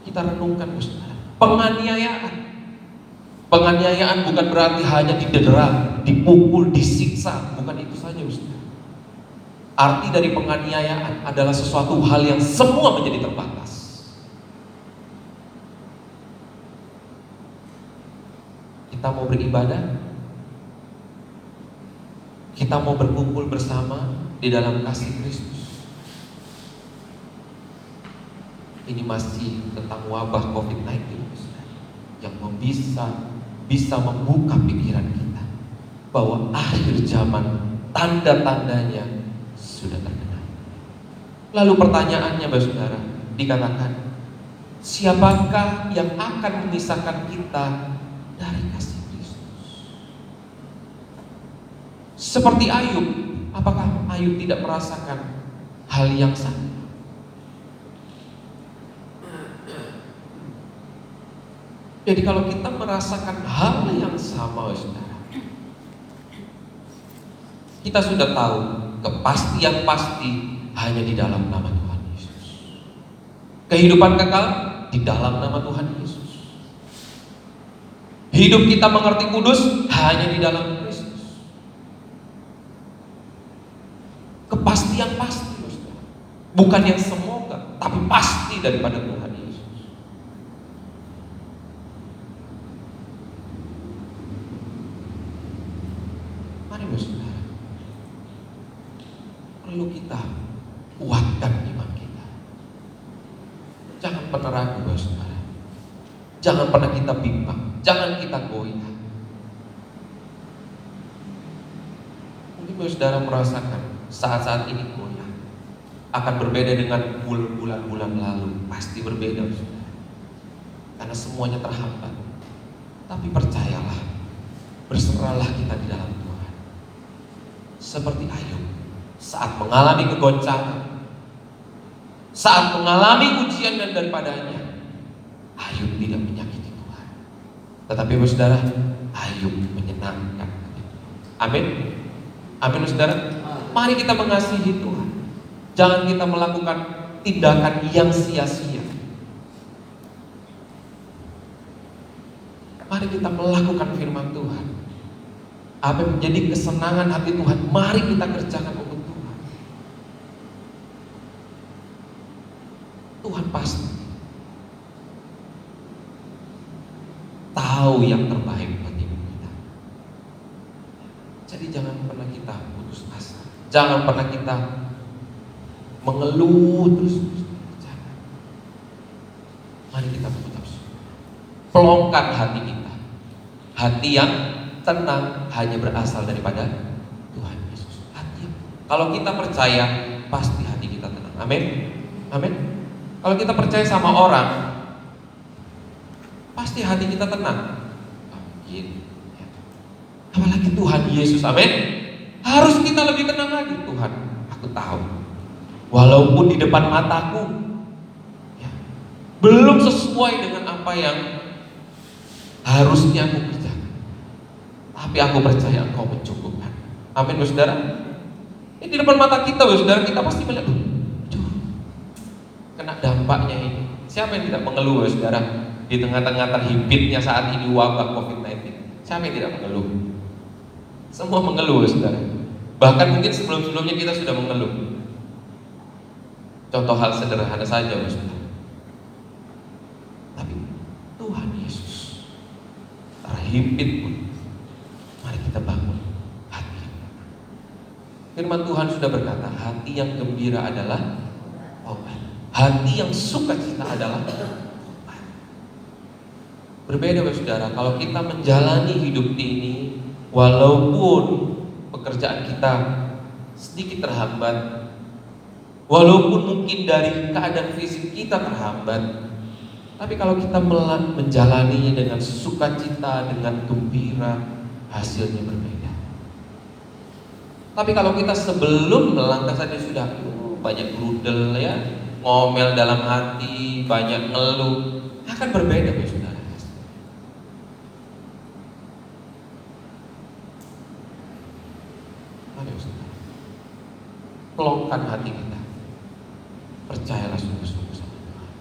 Kita renungkan saudara. Penganiayaan. Penganiayaan bukan berarti hanya didera, dipukul, disiksa. Bukan itu saja saudara. Arti dari penganiayaan adalah sesuatu hal yang semua menjadi terbatas. Kita mau beribadah, kita mau berkumpul bersama di dalam kasih Kristus. Ini masih tentang wabah COVID-19 yang bisa membuka pikiran kita bahwa akhir zaman tanda-tandanya sudah terkenal. Lalu pertanyaannya saudara, dikatakan, siapakah yang akan memisahkan kita dari kasih Kristus? Seperti Ayub, apakah Ayub tidak merasakan hal yang sama? Jadi kalau kita merasakan hal yang sama saudara, kita sudah tahu kepastian pasti hanya di dalam nama Tuhan Yesus. Kehidupan kekal di dalam nama Tuhan Yesus. Hidup kita mengerti kudus hanya di dalam Kristus. Kepastian pasti saudara. Bukan yang semoga, tapi pasti daripada Tuhan Yesus. Mari saudara, perlu kita kuatkan iman kita. Jangan pernah ragu saudara. Jangan pernah kita bimbang. Jangan kita goyah. Mungkin saudara merasakan saat-saat ini goyah. Akan berbeda dengan bulan-bulan lalu. Pasti berbeda saudara. Karena semuanya terhambat. Tapi percayalah, berserahlah kita di dalam Tuhan. Seperti Ayub, saat mengalami kegoncangan, saat mengalami ujian dan daripadanya, Ayub tidak menyakiti Tuhan. Tetapi saudara, Ayub menyenangkan. Amin. Amin saudara. Mari kita mengasihi Tuhan. Jangan kita melakukan tindakan yang sia-sia. Mari kita melakukan firman Tuhan. Apa yang menjadi kesenangan hati Tuhan, mari kita kerjakan untuk Tuhan. Tuhan pasti tahu yang terbaik. Jadi jangan pernah kita putus asa. Jangan pernah kita mengeluh terus. Jangan. Mari kita mengucap syukur. Pelongkan hati kita. Hati yang tenang hanya berasal daripada Tuhan Yesus. Hati. Kalau kita percaya, pasti hati kita tenang. Amin. Amin. Kalau kita percaya sama orang, pasti hati kita tenang. Amin. Apalagi Tuhan Yesus. Amin. Harus kita lebih tenang lagi. Tuhan, aku tahu, walaupun di depan mataku ya, belum sesuai dengan apa yang harusnya aku kerjakan, tapi aku percaya Engkau mencukupkan. Amin, saudara. Ini di depan mata kita, saudara, kita pasti melihat, kena dampaknya ini. Siapa yang tidak mengeluh, saudara, di tengah-tengah terhimpitnya saat ini wabah COVID-19? Siapa yang tidak mengeluh? Semua mengeluh, saudara. Bahkan mungkin sebelum-sebelumnya kita sudah mengeluh. Contoh hal sederhana saja, saudara. Tapi Tuhan Yesus terhimpit pun, mari kita bangun hati. Firman Tuhan sudah berkata, hati yang gembira adalah obat. Hati yang sukacita adalah obat. Berbeda, saudara, kalau kita menjalani hidup ini, walaupun pekerjaan kita sedikit terhambat, walaupun mungkin dari keadaan fisik kita terhambat, tapi kalau kita menjalaninya dengan sukacita, dengan gembira, hasilnya berbeda. Tapi kalau kita sebelum melangkah saja sudah banyak grudel ya, ngomel dalam hati, banyak ngeluh, akan berbeda, saudara. Pelongkan hati kita, percayalah sungguh-sungguh sama Tuhan.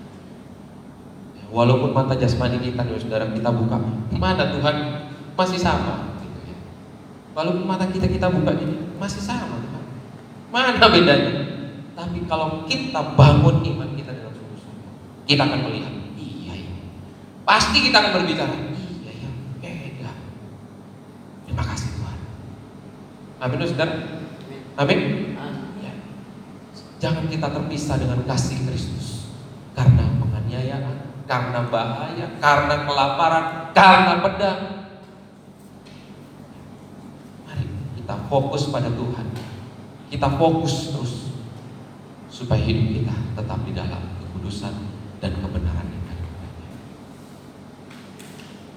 Walaupun mata jasmani kita, saudara, kita buka, mana Tuhan masih sama, gitu ya. Walaupun mata kita buka ini masih sama, Tuhan. Mana bedanya? Tapi kalau kita bangun iman kita dengan sungguh-sungguh, kita akan melihat, iya ya. Pasti kita akan berbicara, iya ya, beda. Terima kasih Tuhan. Amin, saudara. Amin. Jangan kita terpisah dengan kasih Kristus karena penganiayaan, karena bahaya, karena kelaparan, karena pedang. Mari kita fokus pada Tuhan. Kita fokus terus supaya hidup kita tetap di dalam kekudusan dan kebenaran yang ada.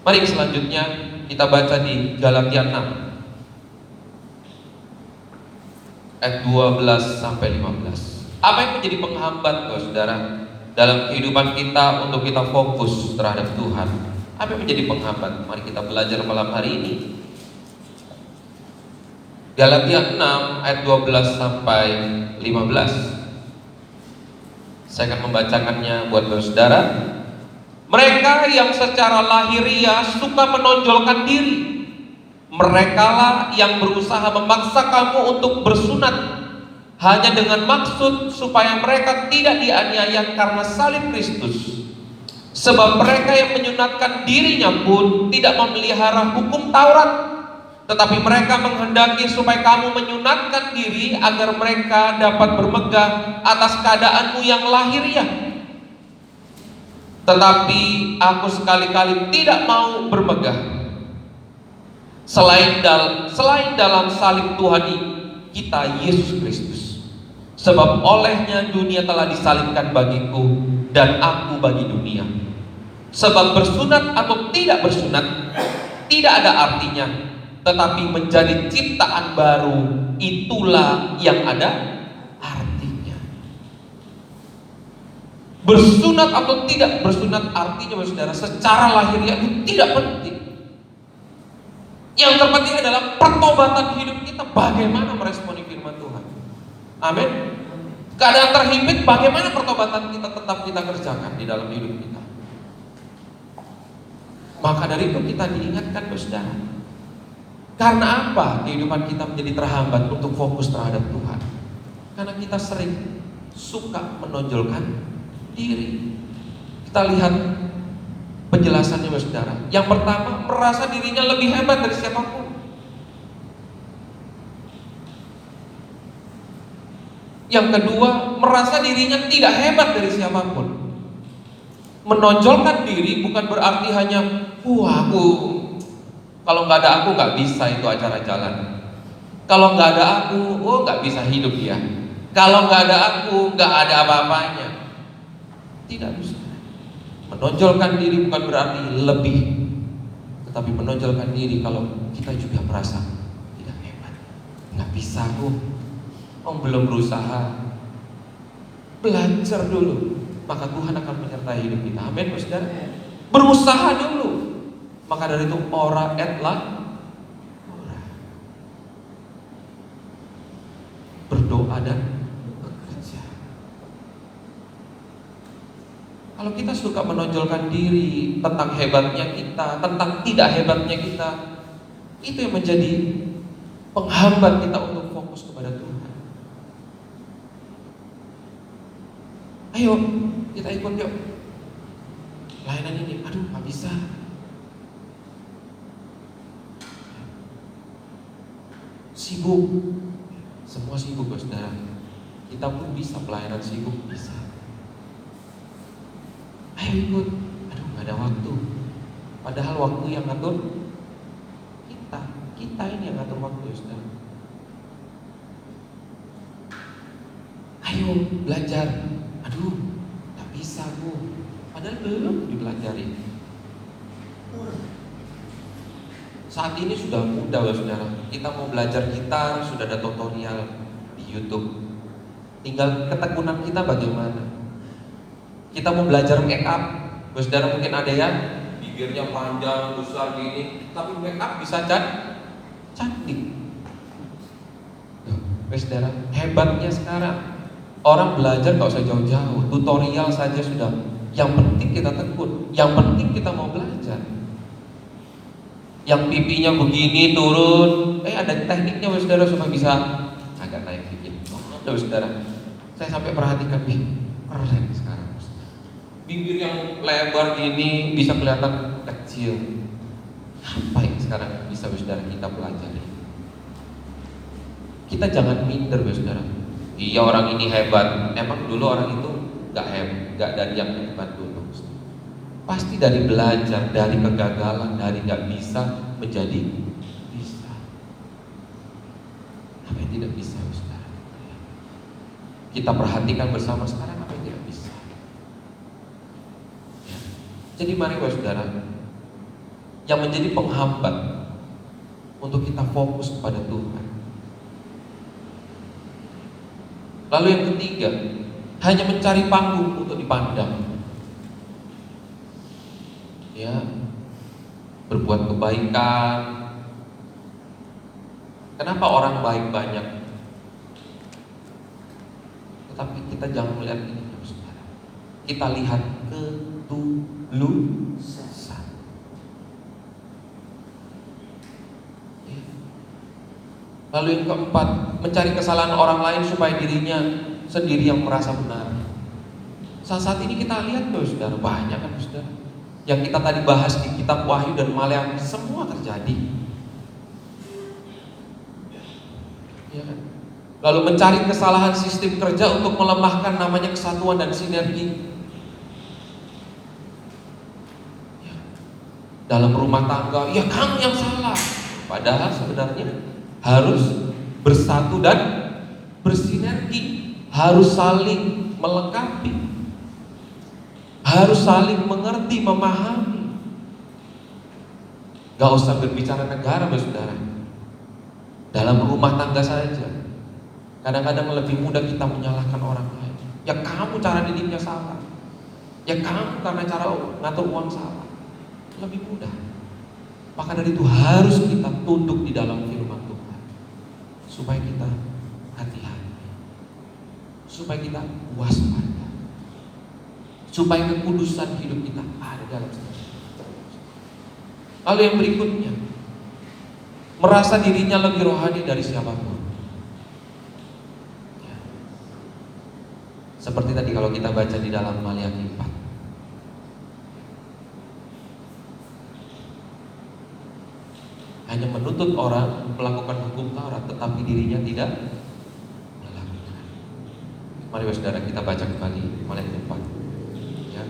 Mari selanjutnya kita baca di Galatia 6 ayat 12 sampai 15. Apa yang menjadi penghambat, saudara, dalam kehidupan kita untuk kita fokus terhadap Tuhan? Apa yang menjadi penghambat? Mari kita belajar malam hari ini. Galatia 6 ayat 12 sampai 15. Saya akan membacakannya buat saudara. Mereka yang secara lahiriah suka menonjolkan diri, merekalah yang berusaha memaksa kamu untuk bersunat hanya dengan maksud supaya mereka tidak dianiaya karena salib Kristus. Sebab mereka yang menyunatkan dirinya pun tidak memelihara hukum Taurat, tetapi mereka menghendaki supaya kamu menyunatkan diri agar mereka dapat bermegah atas keadaanmu yang lahiriah. Tetapi aku sekali-kali tidak mau bermegah selain dalam salib Tuhan kita Yesus Kristus. Sebab olehnya dunia telah disalibkan bagiku dan aku bagi dunia. Sebab bersunat atau tidak bersunat tidak ada artinya, tetapi menjadi ciptaan baru itulah yang ada artinya. Bersunat atau tidak bersunat artinya, saudara, secara lahiriah itu tidak penting. Yang terpenting adalah pertobatan hidup kita, bagaimana meresponi firman Tuhan. Amin. Keadaan terhimpit, bagaimana pertobatan kita tetap kita kerjakan di dalam hidup kita. Maka dari itu kita diingatkan, saudara. Karena apa kehidupan kita menjadi terhambat untuk fokus terhadap Tuhan? Karena kita sering suka menonjolkan diri. Kita lihat penjelasannya, saudara. Yang pertama, merasa dirinya lebih hebat dari siapapun. Yang kedua, merasa dirinya tidak hebat dari siapapun. Menonjolkan diri bukan berarti hanya, aku kalau nggak ada aku nggak bisa itu acara jalan. Kalau nggak ada aku, nggak bisa hidup ya. Kalau nggak ada aku, nggak ada apa-apanya. Tidak bisa. Menonjolkan diri bukan berarti lebih, tetapi menonjolkan diri kalau kita juga merasa tidak hebat, nggak bisa aku, belum berusaha. Belajar dulu, maka Tuhan akan menyertai hidup kita. Amin, saudara. Berusaha dulu, maka dari itu ora et la ora. Berdoa dan bekerja. Kalau kita suka menonjolkan diri tentang hebatnya kita, tentang tidak hebatnya kita, itu yang menjadi penghambat kita untuk fokus kepada Tuhan. Ayo kita ikut yuk layanan ini. Aduh gak bisa. Sibuk. Semua sibuk, saudara. Kita pun bisa pelayanan sibuk, bisa. Ayo ikut. Aduh gak ada waktu. Padahal waktu yang ngatur kita ini yang ngatur waktu, saudara. Ayo belajar. Aduh, tak bisa Bu. Padahal belum dipelajari. Saat ini sudah mudah loh saudara. Kita mau belajar gitar, sudah ada tutorial di YouTube. Tinggal ketekunan kita bagaimana. Kita mau belajar make up, saudara mungkin ada yang bibirnya panjang, besar gini, tapi make up bisa cantik. Saudara, hebatnya sekarang orang belajar gak usah jauh-jauh, tutorial saja sudah. Yang penting kita tekun, yang penting kita mau belajar. Yang pipinya begini turun, ada tekniknya saudara supaya bisa agak naik dikit. Saudara, saya sampai perhatikan, keren sekarang. Bibir yang lebar gini bisa kelihatan kecil. Apa yang sekarang bisa saudara kita pelajari? Kita jangan minder saudara. Iya orang ini hebat. Emang dulu orang itu gak dari yang hebat dulu. Pasti dari belajar, dari kegagalan, dari gak bisa menjadi bisa. Apa yang tidak bisa, saudara? Kita perhatikan bersama sekarang apa yang tidak bisa. Ya. Jadi mari saudara, yang menjadi penghambat untuk kita fokus kepada Tuhan. Lalu yang ketiga, hanya mencari panggung untuk dipandang. Ya, berbuat kebaikan. Kenapa orang baik banyak? Tetapi kita jangan melihat ini, saudara. Kita lihat ketulusan. Ya. Lalu yang keempat, mencari kesalahan orang lain supaya dirinya sendiri yang merasa benar. Saat ini kita lihat saudara, banyak kan saudara. Yang kita tadi bahas di kitab Wahyu dan Maleakhi semua terjadi. Ya kan? Lalu mencari kesalahan sistem kerja untuk melemahkan namanya kesatuan dan sinergi. Ya. Dalam rumah tangga, ya kamu yang salah. Padahal sebenarnya harus bersatu dan bersinergi, harus saling melengkapi. Harus saling mengerti, memahami. Gak usah berbicara negara, saudara. Dalam rumah tangga saja, kadang-kadang lebih mudah kita menyalahkan orang lain. Ya kamu cara didiknya salah. Ya kamu karena cara ngatur uang salah. Lebih mudah. Maka dari itu harus kita tunduk di dalam firman Tuhan, supaya kita hati-hati, supaya kita waspada, supaya kekudusan hidup kita ada dalam setiap. Lalu yang berikutnya, merasa dirinya lebih rohani dari siapapun. Ya. Seperti tadi kalau kita baca di dalam Maleakhi 4. Hanya menuntut orang melakukan hukum Taurat, tetapi dirinya tidak melakukan. Mari saudara kita baca kembali mulai depan. Ya.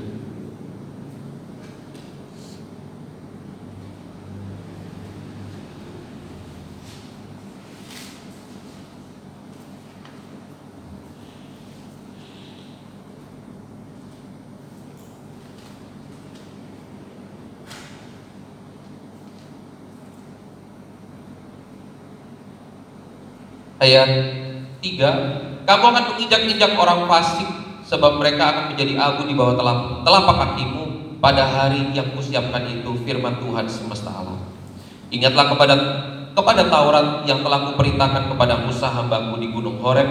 Ayat 3, kamu akan menginjak-injak orang fasik, sebab mereka akan menjadi abu di bawah telapak kakimu pada hari yang kusiapkan itu, firman Tuhan semesta alam. Ingatlah kepada Taurat yang telah kuperintahkan kepada Musa hambaku di gunung Horeb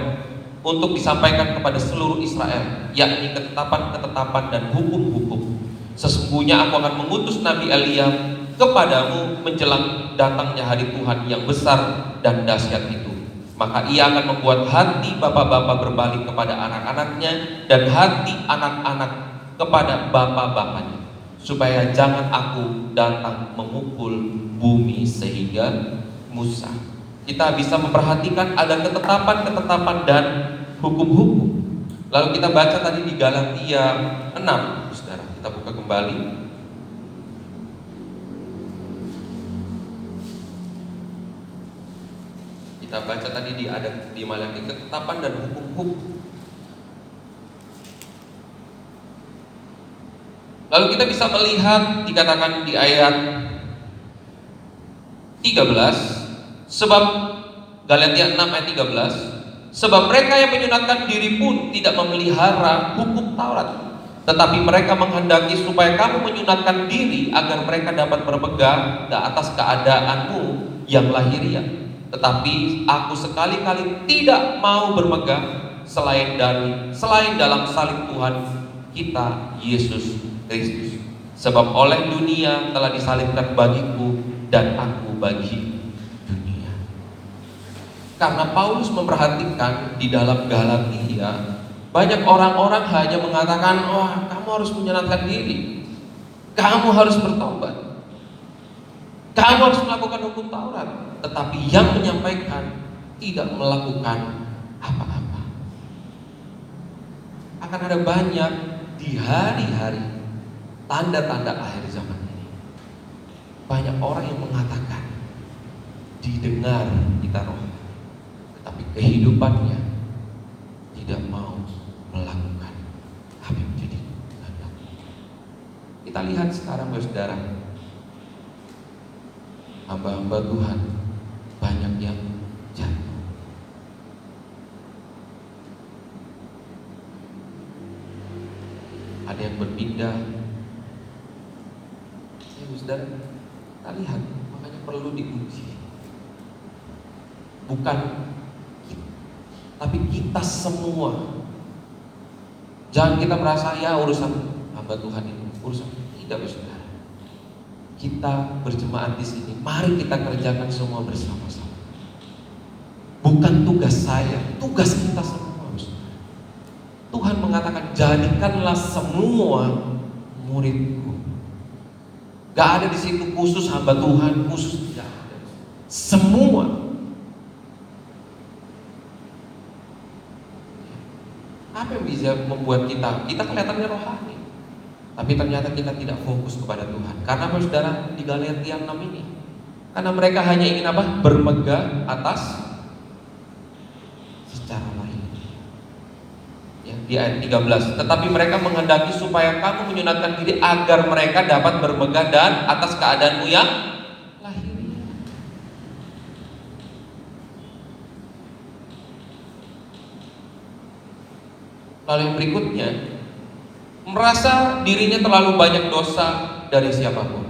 untuk disampaikan kepada seluruh Israel, yakni ketetapan-ketetapan dan hukum-hukum. Sesungguhnya aku akan mengutus Nabi Elia kepadamu menjelang datangnya hari Tuhan yang besar dan dahsyat itu. Maka ia akan membuat hati bapak-bapak berbalik kepada anak-anaknya dan hati anak-anak kepada bapak-bapaknya, supaya jangan aku datang memukul bumi sehingga musnah. Kita bisa memperhatikan ada ketetapan-ketetapan dan hukum-hukum. Lalu kita baca tadi di Galatia 6, saudara. Kita buka kembali. Kita baca tadi di Malaki, ketetapan dan hukum-hukum. Lalu kita bisa melihat dikatakan di ayat 13, sebab Galatia 6 ayat 13, sebab mereka yang menyunatkan diri pun tidak memelihara hukum Taurat, tetapi mereka menghendaki supaya kamu menyunatkan diri agar mereka dapat berpegang ke atas keadaanmu yang lahiriah. Tetapi aku sekali-kali tidak mau bermegang selain dalam salib Tuhan kita Yesus Kristus. Sebab oleh dunia telah disalibkan bagiku dan aku bagi dunia. Karena Paulus memperhatikan di dalam Galatia, banyak orang-orang hanya mengatakan, wah, kamu harus menyunatkan diri, kamu harus bertobat, kamu harus melakukan hukum Taurat. Tetapi yang menyampaikan tidak melakukan apa-apa. Akan ada banyak di hari-hari tanda-tanda akhir zaman ini, banyak orang yang mengatakan didengar kita roh, tetapi kehidupannya tidak mau melakukan apa yang menjadi kehendak. Kita lihat sekarang, saudara, hamba-hamba Tuhan banyak yang jatuh. Ada yang berpindah. Ya, saudara, kita lihat, makanya perlu diuji. Bukan kita, tapi kita semua. Jangan kita merasa ya urusan hamba Tuhan itu urusan tidak, saudara. Kita berjemaat di sini, mari kita kerjakan semua bersama-sama. Bukan tugas saya, tugas kita semua. Tuhan mengatakan jadikanlah semua muridku. Gak ada di situ khusus hamba Tuhan, khusus tidak ada. Semua. Apa yang bisa membuat kita kelihatannya rohani, tapi ternyata kita tidak fokus kepada Tuhan. Karena saudara, di Galatia 6 ini, karena mereka hanya ingin apa? Bermegah atas secara lahir. Ya, di ayat 13, tetapi mereka menghendaki supaya kamu menyunatkan diri agar mereka dapat bermegah dan atas keadaanmu yang lahir. Lalu yang berikutnya, merasa dirinya terlalu banyak dosa dari siapapun.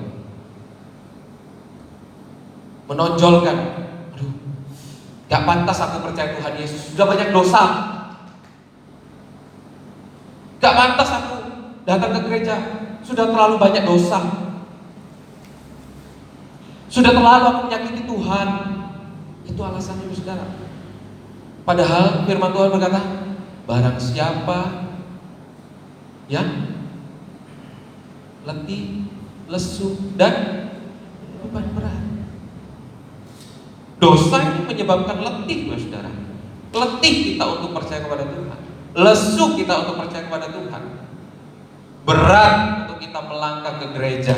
Menonjolkan, aduh, gak pantas aku percaya Tuhan Yesus, sudah banyak dosa. Gak pantas aku datang ke gereja, sudah terlalu banyak dosa. Sudah terlalu aku menyakiti Tuhan. Itu alasannya, saudara. Padahal firman Tuhan berkata, barang siapa yang letih, lesu, dan beban berat. Dosa ini menyebabkan letih, saudara. Letih kita untuk percaya kepada Tuhan. lesu kita untuk percaya kepada Tuhan. Berat untuk kita melangkah ke gereja,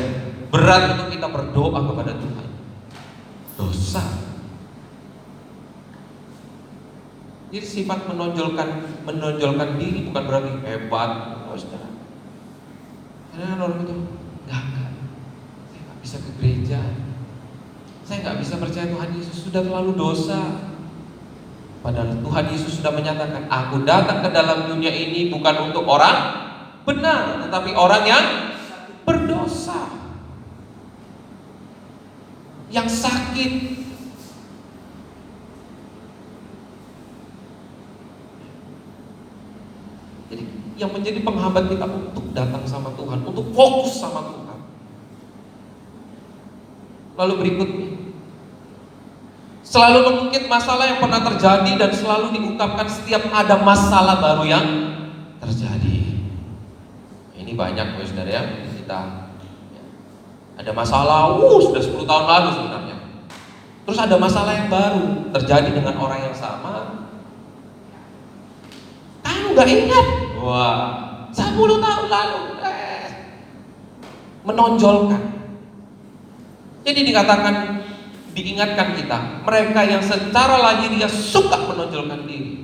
berat untuk kita berdoa kepada Tuhan. Dosa. Jadi sifat menonjolkan diri bukan berarti hebat, saudara. Karena orang itu enggak, saya nggak bisa ke gereja, saya nggak bisa percaya Tuhan Yesus, sudah terlalu dosa. Padahal Tuhan Yesus sudah menyatakan, aku datang ke dalam dunia ini bukan untuk orang benar, tetapi orang yang berdosa, yang sakit. Jadi yang menjadi penghambat kita untuk datang sama Tuhan, untuk fokus sama Tuhan. Lalu berikutnya, selalu mengungkit masalah yang pernah terjadi dan selalu diungkapkan setiap ada masalah baru yang terjadi. Ini banyak saudara ya, kita ada masalah, sudah 10 tahun lalu sebenarnya. Terus ada masalah yang baru terjadi dengan orang yang sama. Kamu gak ingat? Wah, 10 tahun lalu. Menonjolkan. Jadi diingatkan kita, mereka yang secara lahiriah suka menonjolkan diri.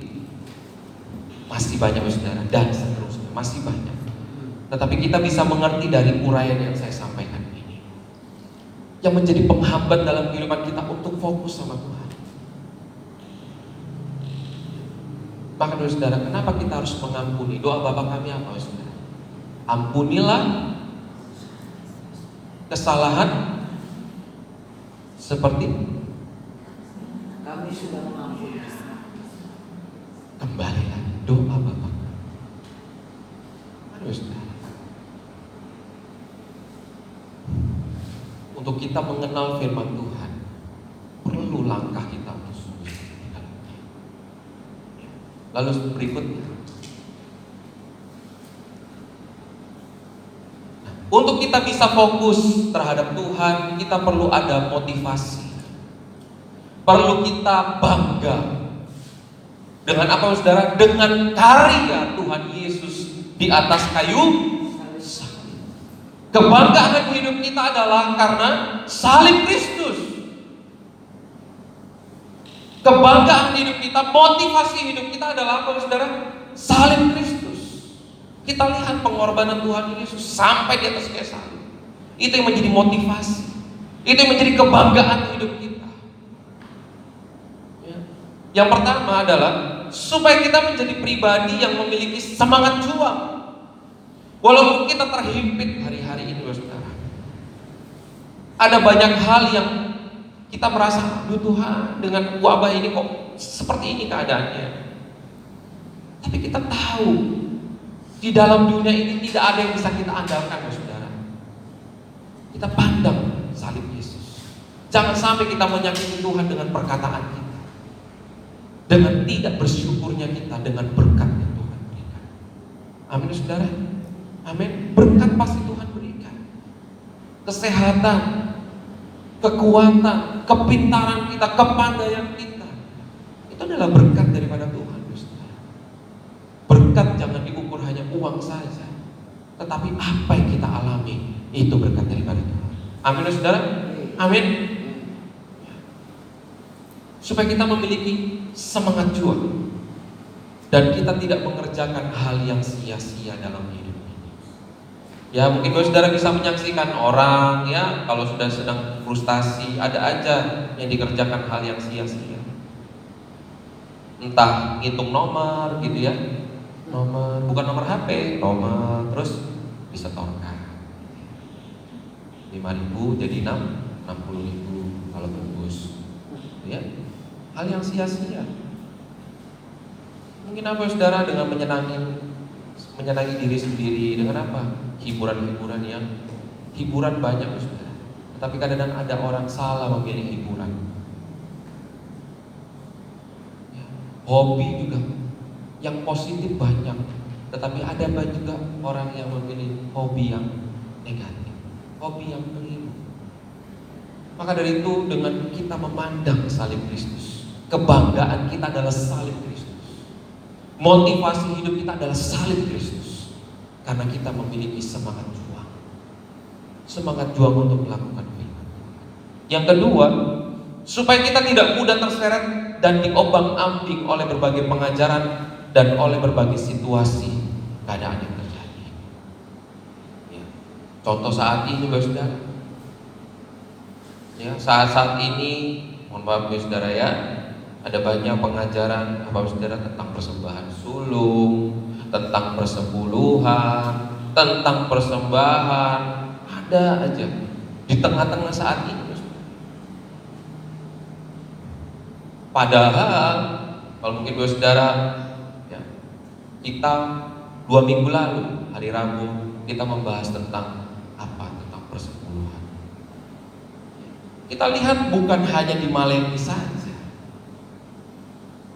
Masih banyak saudara, dan seterusnya, masih banyak. Tetapi kita bisa mengerti dari uraian yang saya sampaikan ini, yang menjadi penghambat dalam kehidupan kita untuk fokus sama Tuhan. Maka saudara, kenapa kita harus mengampuni? Doa Bapa kami apa saudara? Ampunilah kesalahan seperti kami sudah mengampuni. Kembalilah doa Bapa. Saudara, untuk kita mengenal firman Tuhan, perlu langkah kita untuk sungguh di dalamnya. Lalu berikutnya, untuk kita bisa fokus terhadap Tuhan, kita perlu ada motivasi. Perlu kita bangga. Dengan apa saudara? Dengan karya Tuhan Yesus di atas kayu. Kebanggaan hidup kita adalah karena salib Kristus. Kebanggaan hidup kita, motivasi hidup kita adalah apa saudara? Salib Kristus. Kita lihat pengorbanan Tuhan Yesus sampai di atas kayu salib. Itu yang menjadi motivasi. Itu yang menjadi kebanggaan hidup kita. Ya. Yang pertama adalah supaya kita menjadi pribadi yang memiliki semangat juang. Walaupun kita terhimpit hari-hari ini saudara, ada banyak hal yang kita merasa, aduh Tuhan, dengan wabah ini kok seperti ini keadaannya. Tapi kita tahu di dalam dunia ini tidak ada yang bisa kita andalkan saudara. Kita pandang salib Yesus. Jangan sampai kita menyakiti Tuhan dengan perkataan kita, dengan tidak bersyukurnya kita dengan berkat yang Tuhan berikan. Amin saudara. Amin. Berkat pasti Tuhan berikan. Kesehatan, kekuatan, kepintaran kita, kepandaian kita, itu adalah berkat daripada Tuhan. Berkat jangan diukur hanya uang saja, tetapi apa yang kita alami itu berkat daripada Tuhan. Amin saudara. Amin. Supaya kita memiliki semangat juang dan kita tidak mengerjakan hal yang sia-sia dalam hidup. Ya mungkin saudara bisa menyaksikan orang ya, kalau sudah sedang frustasi, ada aja yang dikerjakan hal yang sia-sia. Entah ngitung nomor gitu ya, nomor, bukan nomor HP, nomor, terus disetorkan 5.000 jadi 60.000 kalau bagus ya. Hal yang sia-sia. Mungkin apa saudara dengan menyenangi diri sendiri dengan apa? Hiburan-hiburan yang hiburan banyak saudara. Tetapi kadang-kadang ada orang salah memilih hiburan. Ya, hobi juga yang positif banyak, tetapi ada juga orang yang memilih hobi yang negatif, hobi yang keliru. Maka dari itu dengan kita memandang salib Kristus, kebanggaan kita adalah salib Kristus. Motivasi hidup kita adalah salib Kristus. Karena kita memiliki semangat juang. Semangat juang untuk melakukan firman Tuhan. Yang kedua, supaya kita tidak mudah terseret dan diobang-ambing oleh berbagai pengajaran dan oleh berbagai situasi keadaan yang terjadi. Ya. Contoh saat ini, saudara. Ya, saat ini, mohon maaf saudara ya, ada banyak pengajaran saudara tentang persembahan sulung, tentang persepuluhan, tentang persembahan, ada aja di tengah-tengah saat ini. Padahal kalau mungkin saudara ya, kita 2 minggu lalu hari Rabu kita membahas tentang apa? Tentang persepuluhan. Kita lihat bukan hanya di Maleakhi saja.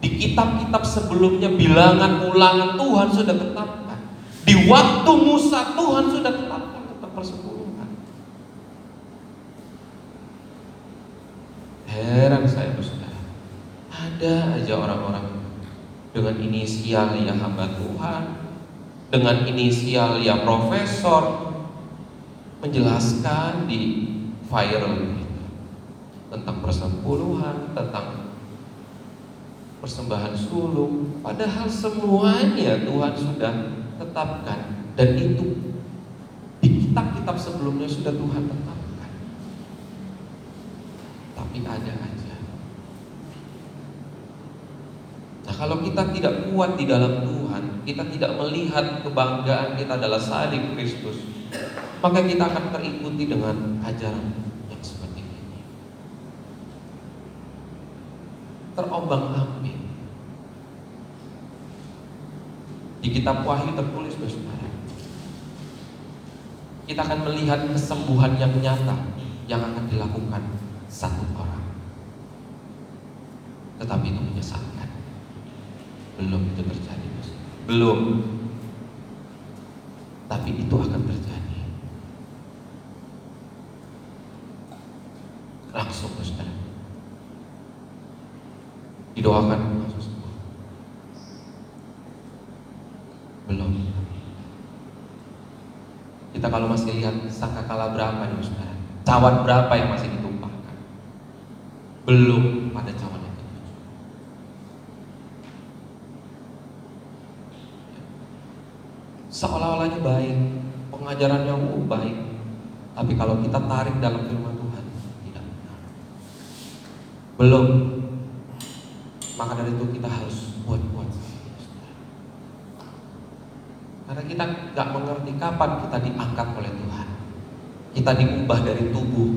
Di kitab-kitab sebelumnya bilangan-ulangan Tuhan sudah tetapkan. Di waktu Musa Tuhan sudah tetapkan tentang persepuluhan. Heran saya saudara. Ada aja orang-orang dengan inisial ya hamba Tuhan, dengan inisial ya profesor, menjelaskan di viral gitu, tentang persepuluhan, tentang persembahan sulung. Padahal semuanya Tuhan sudah tetapkan, dan itu di kitab-kitab sebelumnya sudah Tuhan tetapkan. Tapi ada aja. Nah, kalau kita tidak kuat di dalam Tuhan, kita tidak melihat kebanggaan kita adalah salib Kristus, maka kita akan terikuti dengan ajaran yang seperti ini. Terombang-ambing. Di kitab Wahyu tertulis saudara, kita akan melihat kesembuhan yang nyata yang akan dilakukan satu orang. Tetapi itu menyesatkan. Belum itu terjadi, belum. Tapi itu akan terjadi. Langsung saudara. Didoakan langsung sembuh. Belum. Kita kalau masih lihat sangkakala berapa nih saudara? Cawan berapa yang masih ditumpahkan? Belum pada cawan itu. Seolah-olahnya baik, pengajarannya baik, tapi kalau kita tarik dalam firman Tuhan tidak benar. Belum. Maka dari itu kita harus buat-buat. Karena kita gak mengerti kapan kita diangkat oleh Tuhan. Kita diubah dari tubuh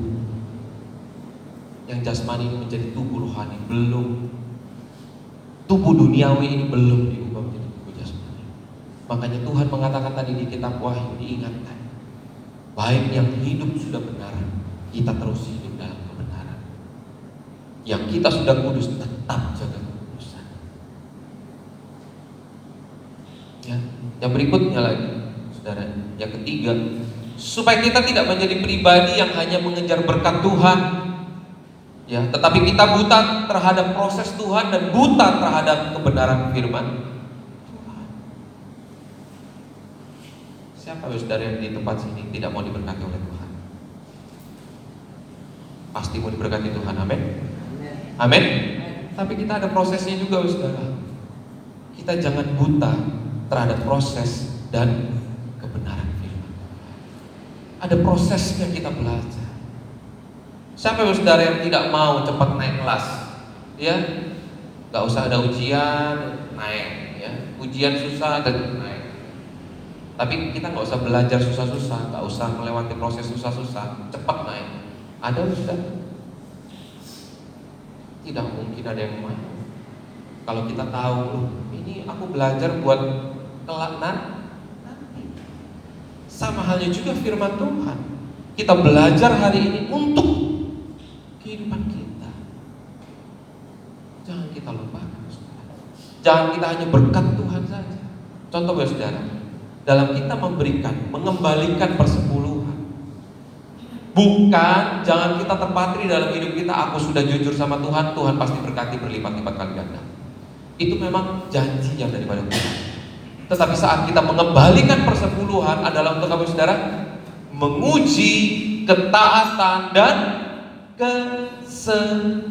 yang jasmani ini menjadi tubuh rohani. Belum. Tubuh duniawi ini belum diubah menjadi tubuh jasmani. Makanya Tuhan mengatakan tadi di kitab Wahyu, diingatkan, baik yang hidup sudah benar, kita terus hidup dalam kebenaran. Yang kita sudah kudus, tetap jaga kekudusan. Ya, yang berikutnya lagi, saudara, yang ketiga, supaya kita tidak menjadi pribadi yang hanya mengejar berkat Tuhan, ya, tetapi kita buta terhadap proses Tuhan dan buta terhadap kebenaran firman. Siapa saudara yang di tempat sini tidak mau diberkati oleh Tuhan? Pasti mau diberkati Tuhan, amin. Amin. Tapi kita ada prosesnya juga saudara. Kita jangan buta terhadap proses dan kebenaran firman. Ada prosesnya kita belajar. Siapa saudara yang tidak mau cepat naik kelas? Ya, nggak usah ada ujian, naik. Ya, ujian susah dan naik. Tapi kita nggak usah belajar susah-susah, nggak usah melewati proses susah-susah, cepat naik. Ada sudah? Tidak mungkin ada yang mau. Kalau kita tahu, ini aku belajar buat kelak nanti. Sama halnya juga firman Tuhan. Kita belajar hari ini untuk kehidupan kita. Jangan kita lupakan. Jangan kita hanya berkat Tuhan saja. Contoh ya saudara, dalam kita memberikan, mengembalikan persepuluhan, bukan jangan kita terpatri dalam hidup kita, aku sudah jujur sama Tuhan, Tuhan pasti berkati berlipat-lipat kali ganda. itu memang janji yang daripada Tuhan. Tetapi saat kita mengembalikan persepuluhan adalah untuk apa saudara? Menguji ketaatan dan kesetiaan.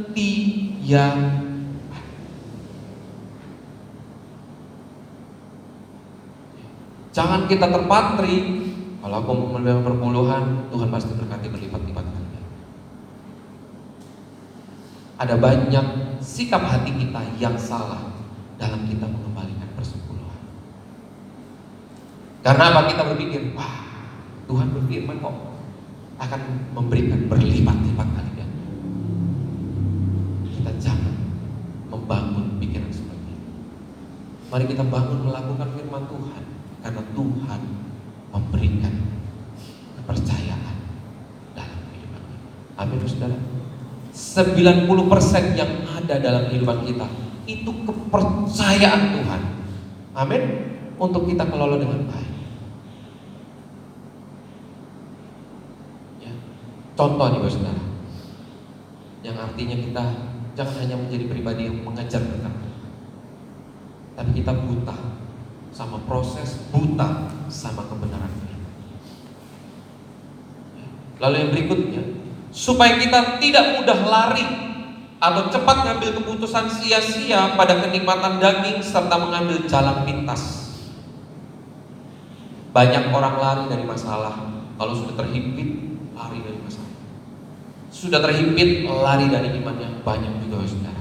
Jangan kita terpatri, kalau aku menerima perpuluhan, Tuhan pasti berkati berlipat-lipat kali. Ada banyak sikap hati kita yang salah dalam kita mengembalikan persepuluhan. Karena apa? Kita berpikir, wah, Tuhan berfirman kok akan memberikan berlipat-lipat kali ganda. Kita jangan membangun pikiran seperti itu. Mari kita bangun melakukan firman Tuhan. Karena Tuhan memberikan kepercayaan dalam kehidupan kita. Amin, saudara. 90% yang ada dalam kehidupan kita itu kepercayaan Tuhan. Amin. Untuk kita kelola dengan baik. Ya. Contoh nih, saudara. Yang artinya kita jangan hanya menjadi pribadi yang mengejar berkat, tapi kita buta sama proses, buta sama kebenaran. Lalu yang berikutnya, supaya kita tidak mudah lari atau cepat mengambil keputusan sia-sia pada kenikmatan daging serta mengambil jalan pintas. Banyak orang lari dari masalah. Kalau sudah terhimpit, lari dari masalah. Sudah terhimpit, lari dari iman yang banyak juga, saudara.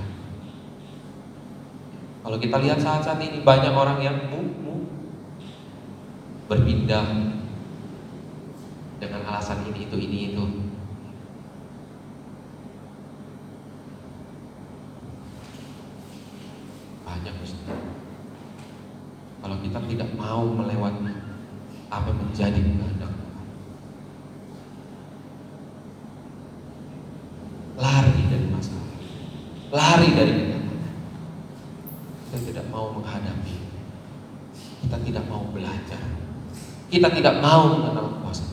Kalau kita lihat saat-saat ini banyak orang yang berpindah dengan alasan ini itu. Banyak, saudara. Kalau kita tidak mau melewati apa yang menjadi kehendak Tuhan, lari dari masalah, lari dari kenyataan. Kita tidak mau menghadapi, kita tidak mau belajar, kita tidak mau mengenal kuasa.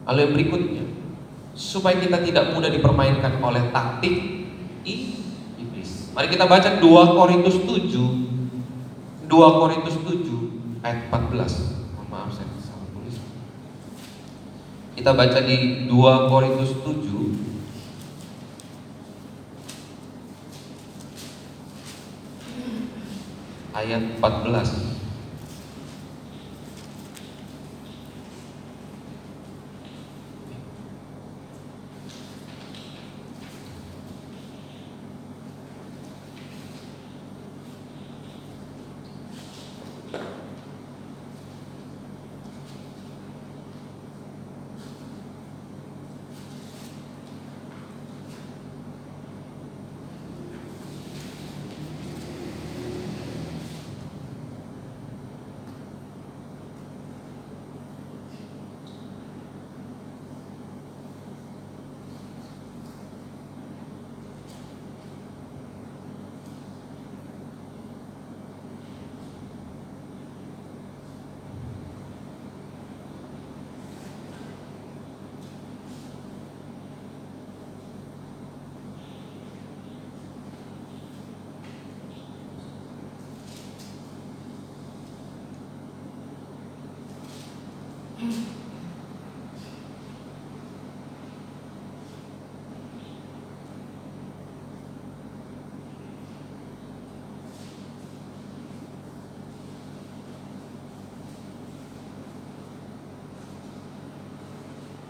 Lalu yang berikutnya, supaya kita tidak mudah dipermainkan oleh taktik iblis. Mari kita baca 2 Korintus 7 ayat 14. Maaf, saya salah tulis. Kita baca di 2 Korintus 7 ayat 14.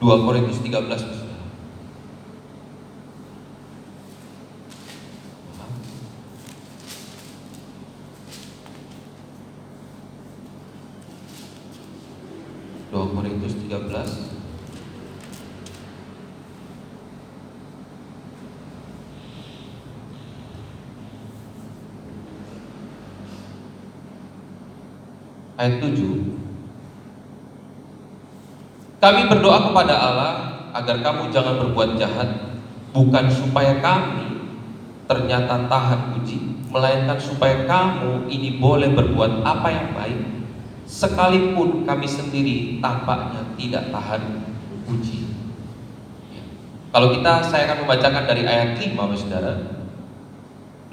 Dua Korintus 13. 2 Korintus 13 ayat 7. Kami berdoa kepada Allah agar kamu jangan berbuat jahat, bukan supaya kami ternyata tahan uji, melainkan supaya kamu ini boleh berbuat apa yang baik, sekalipun kami sendiri tampaknya tidak tahan uji. Kalau saya akan membacakan dari ayat 5, saudara.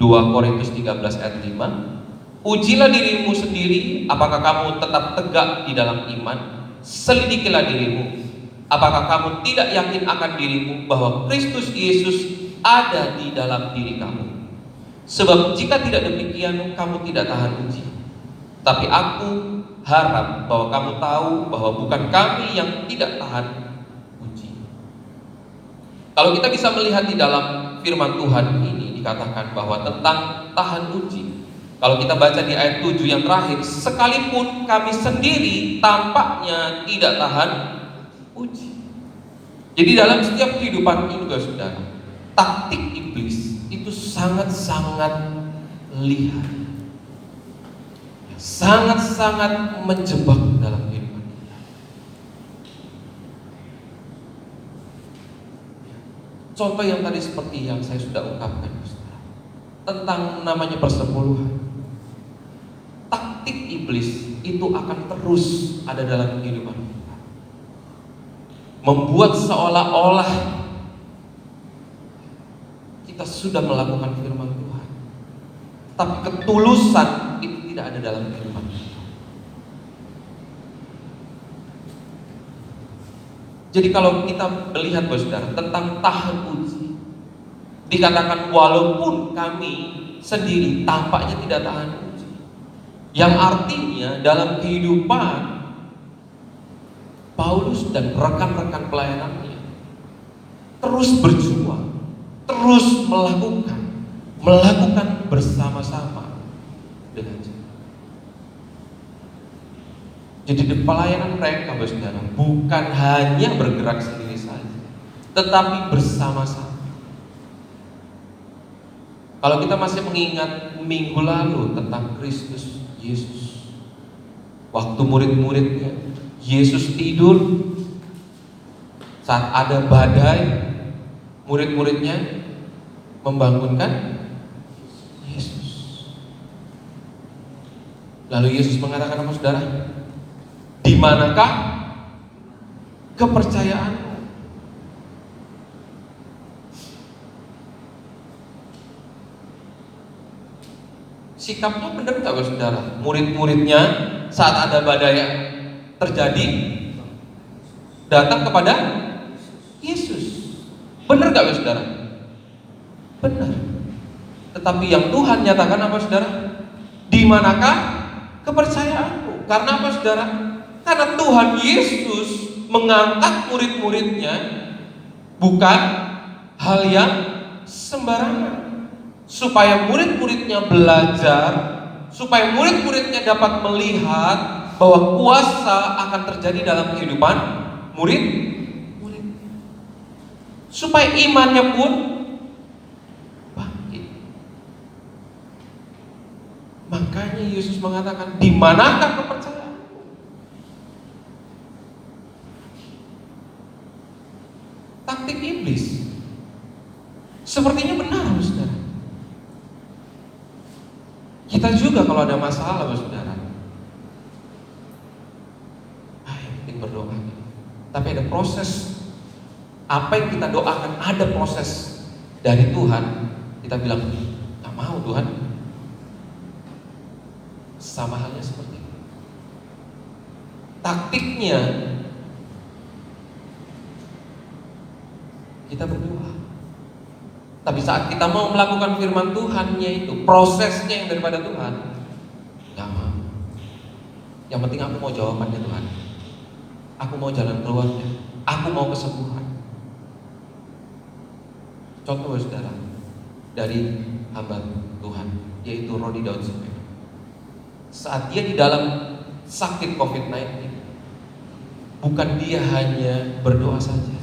2 2 Korintus 13 ayat 5, ujilah dirimu sendiri, apakah kamu tetap tegak di dalam iman. Selidikilah dirimu, apakah kamu tidak yakin akan dirimu bahwa Kristus Yesus ada di dalam diri kamu. Sebab jika tidak demikian, kamu tidak tahan uji. Tapi aku harap bahwa kamu tahu bahwa bukan kami yang tidak tahan uji. Kalau kita bisa melihat di dalam firman Tuhan ini dikatakan bahwa tentang tahan uji. Kalau kita baca di ayat 7 yang terakhir, sekalipun kami sendiri tampaknya tidak tahan uji. Jadi dalam setiap kehidupan ini, saudara, taktik iblis itu sangat-sangat liar, sangat-sangat menjebak dalam kehidupan kita. Contoh yang tadi seperti yang saya sudah ungkapkan, saudara, tentang namanya persepuluhan. Taktik iblis itu akan terus ada dalam kehidupan kita, membuat seolah-olah kita sudah melakukan firman Tuhan, tapi ketulusan itu tidak ada dalam kehidupan kita. Jadi kalau kita melihat, saudara, tentang tahan uji, dikatakan walaupun kami sendiri tampaknya tidak tahan uji, yang artinya dalam kehidupan Paulus dan rekan-rekan pelayanannya terus berjuang, terus melakukan bersama-sama dengan Tuhan. Jadi di pelayanan mereka, saudara, bukan hanya bergerak sendiri saja, tetapi bersama-sama. Kalau kita masih mengingat minggu lalu tentang Kristus Yesus, waktu murid-muridnya, Yesus tidur saat ada badai, murid-muridnya membangunkan Yesus. Lalu Yesus mengatakan apa, saudara? Di manakah kepercayaanmu? Sikapnya benar nggak, saudara? Murid-muridnya saat ada badai terjadi datang kepada Yesus. Benar nggak, saudara? Benar. Tetapi yang Tuhan nyatakan apa, saudara? Di manakah kepercayaanmu? Karena apa, saudara? Karena Tuhan Yesus mengangkat murid-muridnya bukan hal yang sembarangan. Supaya murid-muridnya belajar, supaya murid-muridnya dapat melihat bahwa kuasa akan terjadi dalam kehidupan murid. Supaya imannya pun bangkit. Makanya Yesus mengatakan, di manakah kepercayaanmu? Taktik iblis sepertinya benar, saudara. Kita juga kalau ada masalah, saudara, yang penting berdoa. Tapi ada proses. Apa yang kita doakan ada proses dari Tuhan. Kita bilang, gak mau Tuhan. Sama halnya seperti itu. Taktiknya kita berdoa. Tapi saat kita mau melakukan firman Tuhan, yaitu prosesnya yang daripada Tuhan, gak mau. Yang penting aku mau jawabannya, Tuhan. Aku mau jalan keluarnya. Aku mau kesembuhan. Contoh, saudara, dari hamba Tuhan, yaitu Rodi Daud Sipek. Saat dia di dalam sakit COVID-19, bukan dia hanya berdoa saja,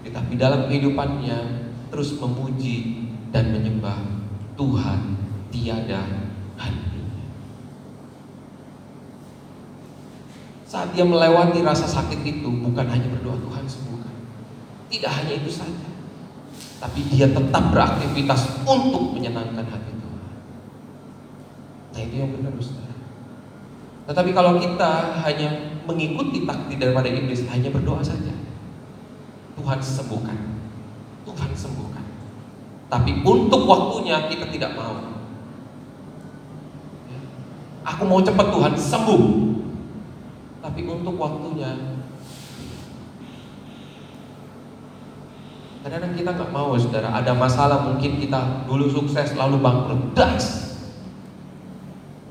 tetapi dalam kehidupannya terus memuji dan menyembah Tuhan tiada hentinya. Saat dia melewati rasa sakit itu, bukan hanya berdoa Tuhan sembuhkan. Tidak hanya itu saja, tapi dia tetap beraktivitas untuk menyenangkan hati Tuhan. Nah, itu yang benar, saudara. Tetapi kalau kita hanya mengikuti taktik daripada iblis, hanya berdoa saja, Tuhan sembuhkan, Tuhan sembuhkan, Tapi untuk waktunya kita tidak mau. Aku mau cepat Tuhan sembuh. Tapi untuk waktunya, kadang-kadang kita nggak mau, saudara. Ada masalah, mungkin kita dulu sukses lalu bangkrut,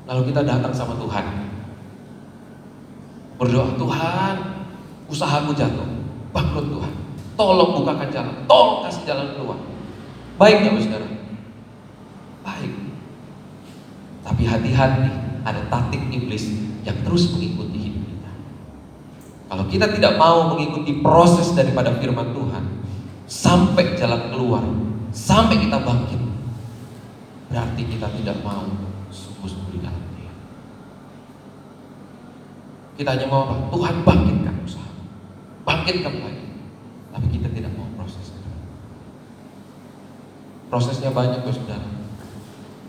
lalu kita datang sama Tuhan, berdoa, Tuhan, usahaku jatuh, bangkrut Tuhan, tolong bukakan jalan, tolong kasih jalan keluar. Baik nggak, saudara? Baik. Tapi hati-hati, ada taktik iblis yang terus mengikuti hidup kita. Kalau kita tidak mau mengikuti proses daripada firman Tuhan sampai jalan keluar, sampai kita bangkit, berarti kita tidak mau sungguh-sungguh di dalam Dia. Kita hanya mau apa? Tuhan bangkitkan usaha, bangkitkan lagi. Tapi kita tidak mau prosesnya. Prosesnya banyak, saudara.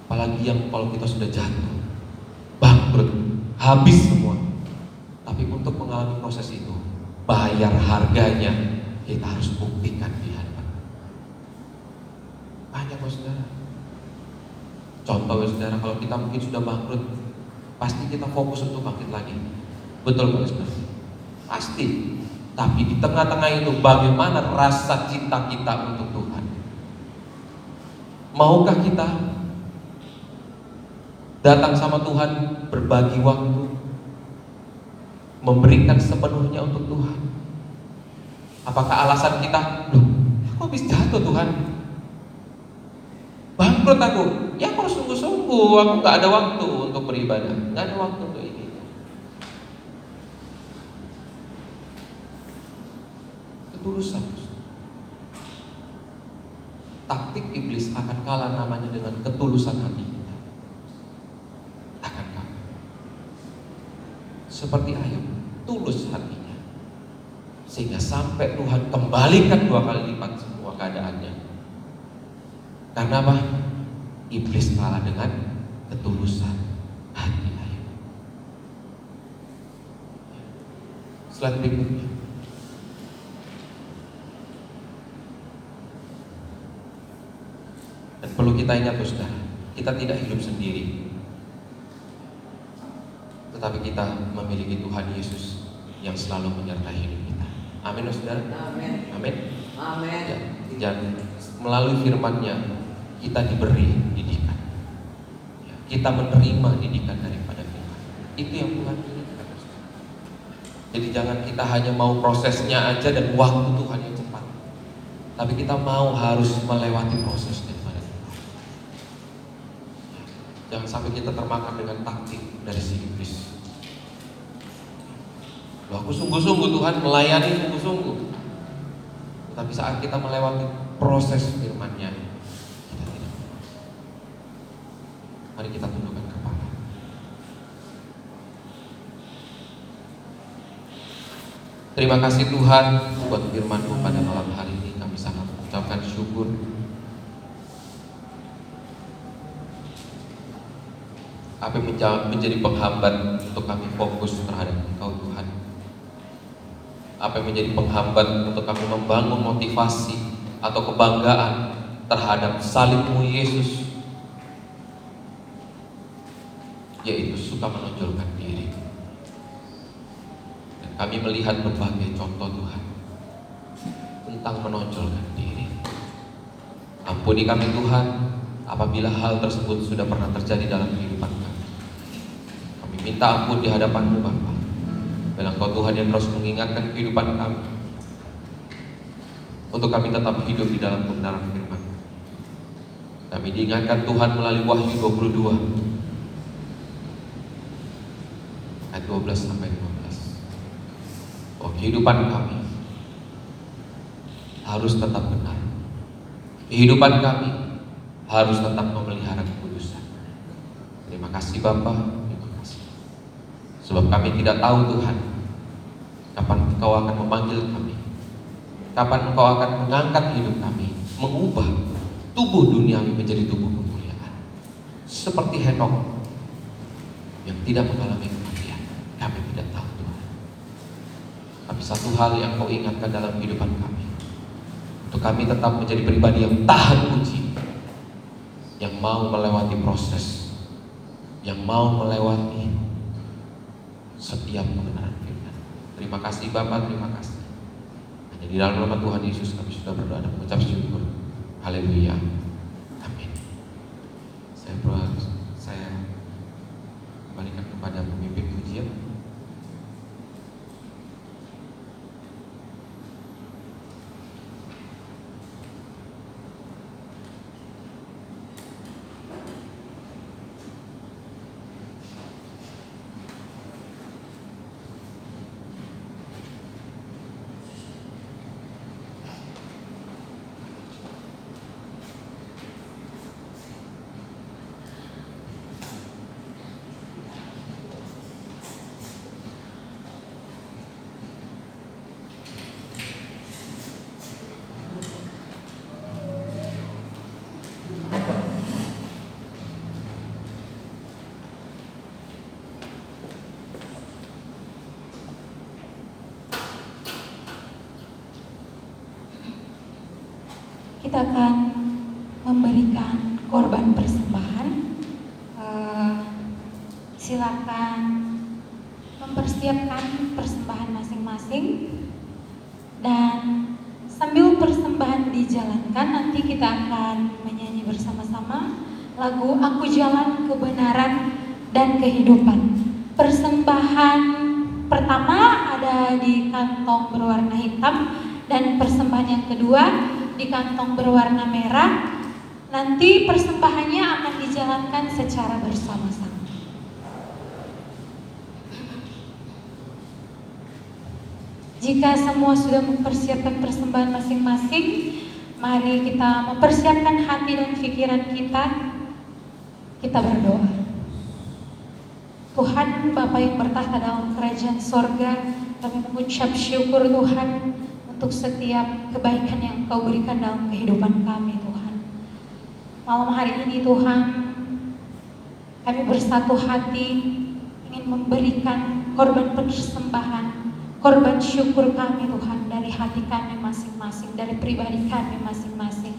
Apalagi yang kalau kita sudah jatuh, bangkrut, habis semua. Tapi untuk mengalami proses itu, bayar harganya, kita harus buktikan di hadapan. Banyak, saudara. Contoh, saudara, kalau kita mungkin sudah bangkrut, pasti kita fokus untuk bangkit lagi. Betul, saudara? Pasti. Tapi di tengah-tengah itu, bagaimana rasa cinta kita untuk Tuhan? Maukah kita datang sama Tuhan, berbagi waktu, memberikan sepenuhnya untuk Tuhan? Apakah alasan kita, loh, aku habis jatuh Tuhan, bangkrut aku, ya aku harus sungguh-sungguh, aku gak ada waktu untuk beribadah, gak ada waktu untuk ini. Ketulusan. Taktik iblis akan kalah namanya dengan ketulusan hati kita. Akan kalah. Seperti Ayub, tulus hatinya, sehingga sampai Tuhan kembalikan 2 kali lipat semua keadaannya. Karena apa? Iblis kalah dengan ketulusan hati Ayub. Slide berikutnya. Dan perlu kita ingat, saudara, kita tidak hidup sendiri, tetapi kita memiliki Tuhan Yesus yang selalu menyertai hidup kita. Amin, saudara. Amin. Amin. Amin. Ya, dan melalui firman-Nya kita diberi didikan. Ya, kita menerima didikan daripada firman. Itu yang Tuhan berikan. Jadi jangan kita hanya mau prosesnya aja dan waktu Tuhan yang cepat, tapi kita mau harus melewati prosesnya. Jangan sampai kita termakan dengan taktik dari si iblis. Loh, aku sungguh-sungguh Tuhan, melayani sungguh-sungguh. Tapi saat kita melewati proses firman-Nya, kita tidak. Mari kita tundukkan kepala. Terima kasih Tuhan buat firman-Mu pada malam hari ini. Kami sangat mengucapkan syukur. Apa yang menjadi penghambat untuk kami fokus terhadap Engkau Tuhan? Apa yang menjadi penghambat untuk kami membangun motivasi atau kebanggaan terhadap salib-Mu Yesus? Yaitu suka menonjolkan diri. Dan kami melihat berbagai contoh Tuhan tentang menonjolkan diri. Ampuni kami Tuhan apabila hal tersebut sudah pernah terjadi dalam kehidupan kami. Kami minta ampun di hadapan-Mu Bapa. Bilang Kau Tuhan yang terus mengingatkan kehidupan kami, untuk kami tetap hidup di dalam kebenaran firman. Kami diingatkan Tuhan melalui Wahyu 22 ayat 12 sampai 15. Oh, kehidupan kami harus tetap benar. Kehidupan kami harus tetap memelihara kekudusan. Terima kasih Bapa, terima kasih. Sebab kami tidak tahu Tuhan, kapan Engkau akan memanggil kami, kapan Engkau akan mengangkat hidup kami, mengubah tubuh duniawi menjadi tubuh kemuliaan. Seperti Henok yang tidak mengalami kematian, kami tidak tahu Tuhan. Tapi satu hal yang Kau ingatkan dalam kehidupan kami, untuk kami tetap menjadi pribadi yang tahan uji, yang mau melewati proses, yang mau melewati setiap kebenaran firman. Terima kasih Bapak, terima kasih. Hanya di dalam nama Tuhan Yesus kami sudah berdoa dan mengucap syukur. Haleluya. Amin. Saya kembalikan kepada pemimpin pujian. Kita akan memberikan korban persembahan. Silakan mempersiapkan persembahan masing-masing, dan sambil persembahan dijalankan nanti kita akan menyanyi bersama-sama lagu Aku Jalan Kebenaran dan Kehidupan. Persembahan pertama ada di kantong berwarna hitam, dan persembahan yang kedua di kantong berwarna merah. Nanti persembahannya akan dijalankan secara bersama-sama. Jika semua sudah mempersiapkan persembahan masing-masing, mari kita mempersiapkan hati dan pikiran kita. Kita berdoa. Tuhan Bapa yang bertahta dalam kerajaan sorga, kami mengucap syukur Tuhan untuk setiap kebaikan yang Engkau berikan dalam kehidupan kami Tuhan. Malam hari ini Tuhan, kami bersatu hati ingin memberikan korban persembahan, korban syukur kami Tuhan, dari hati kami masing-masing, dari pribadi kami masing-masing.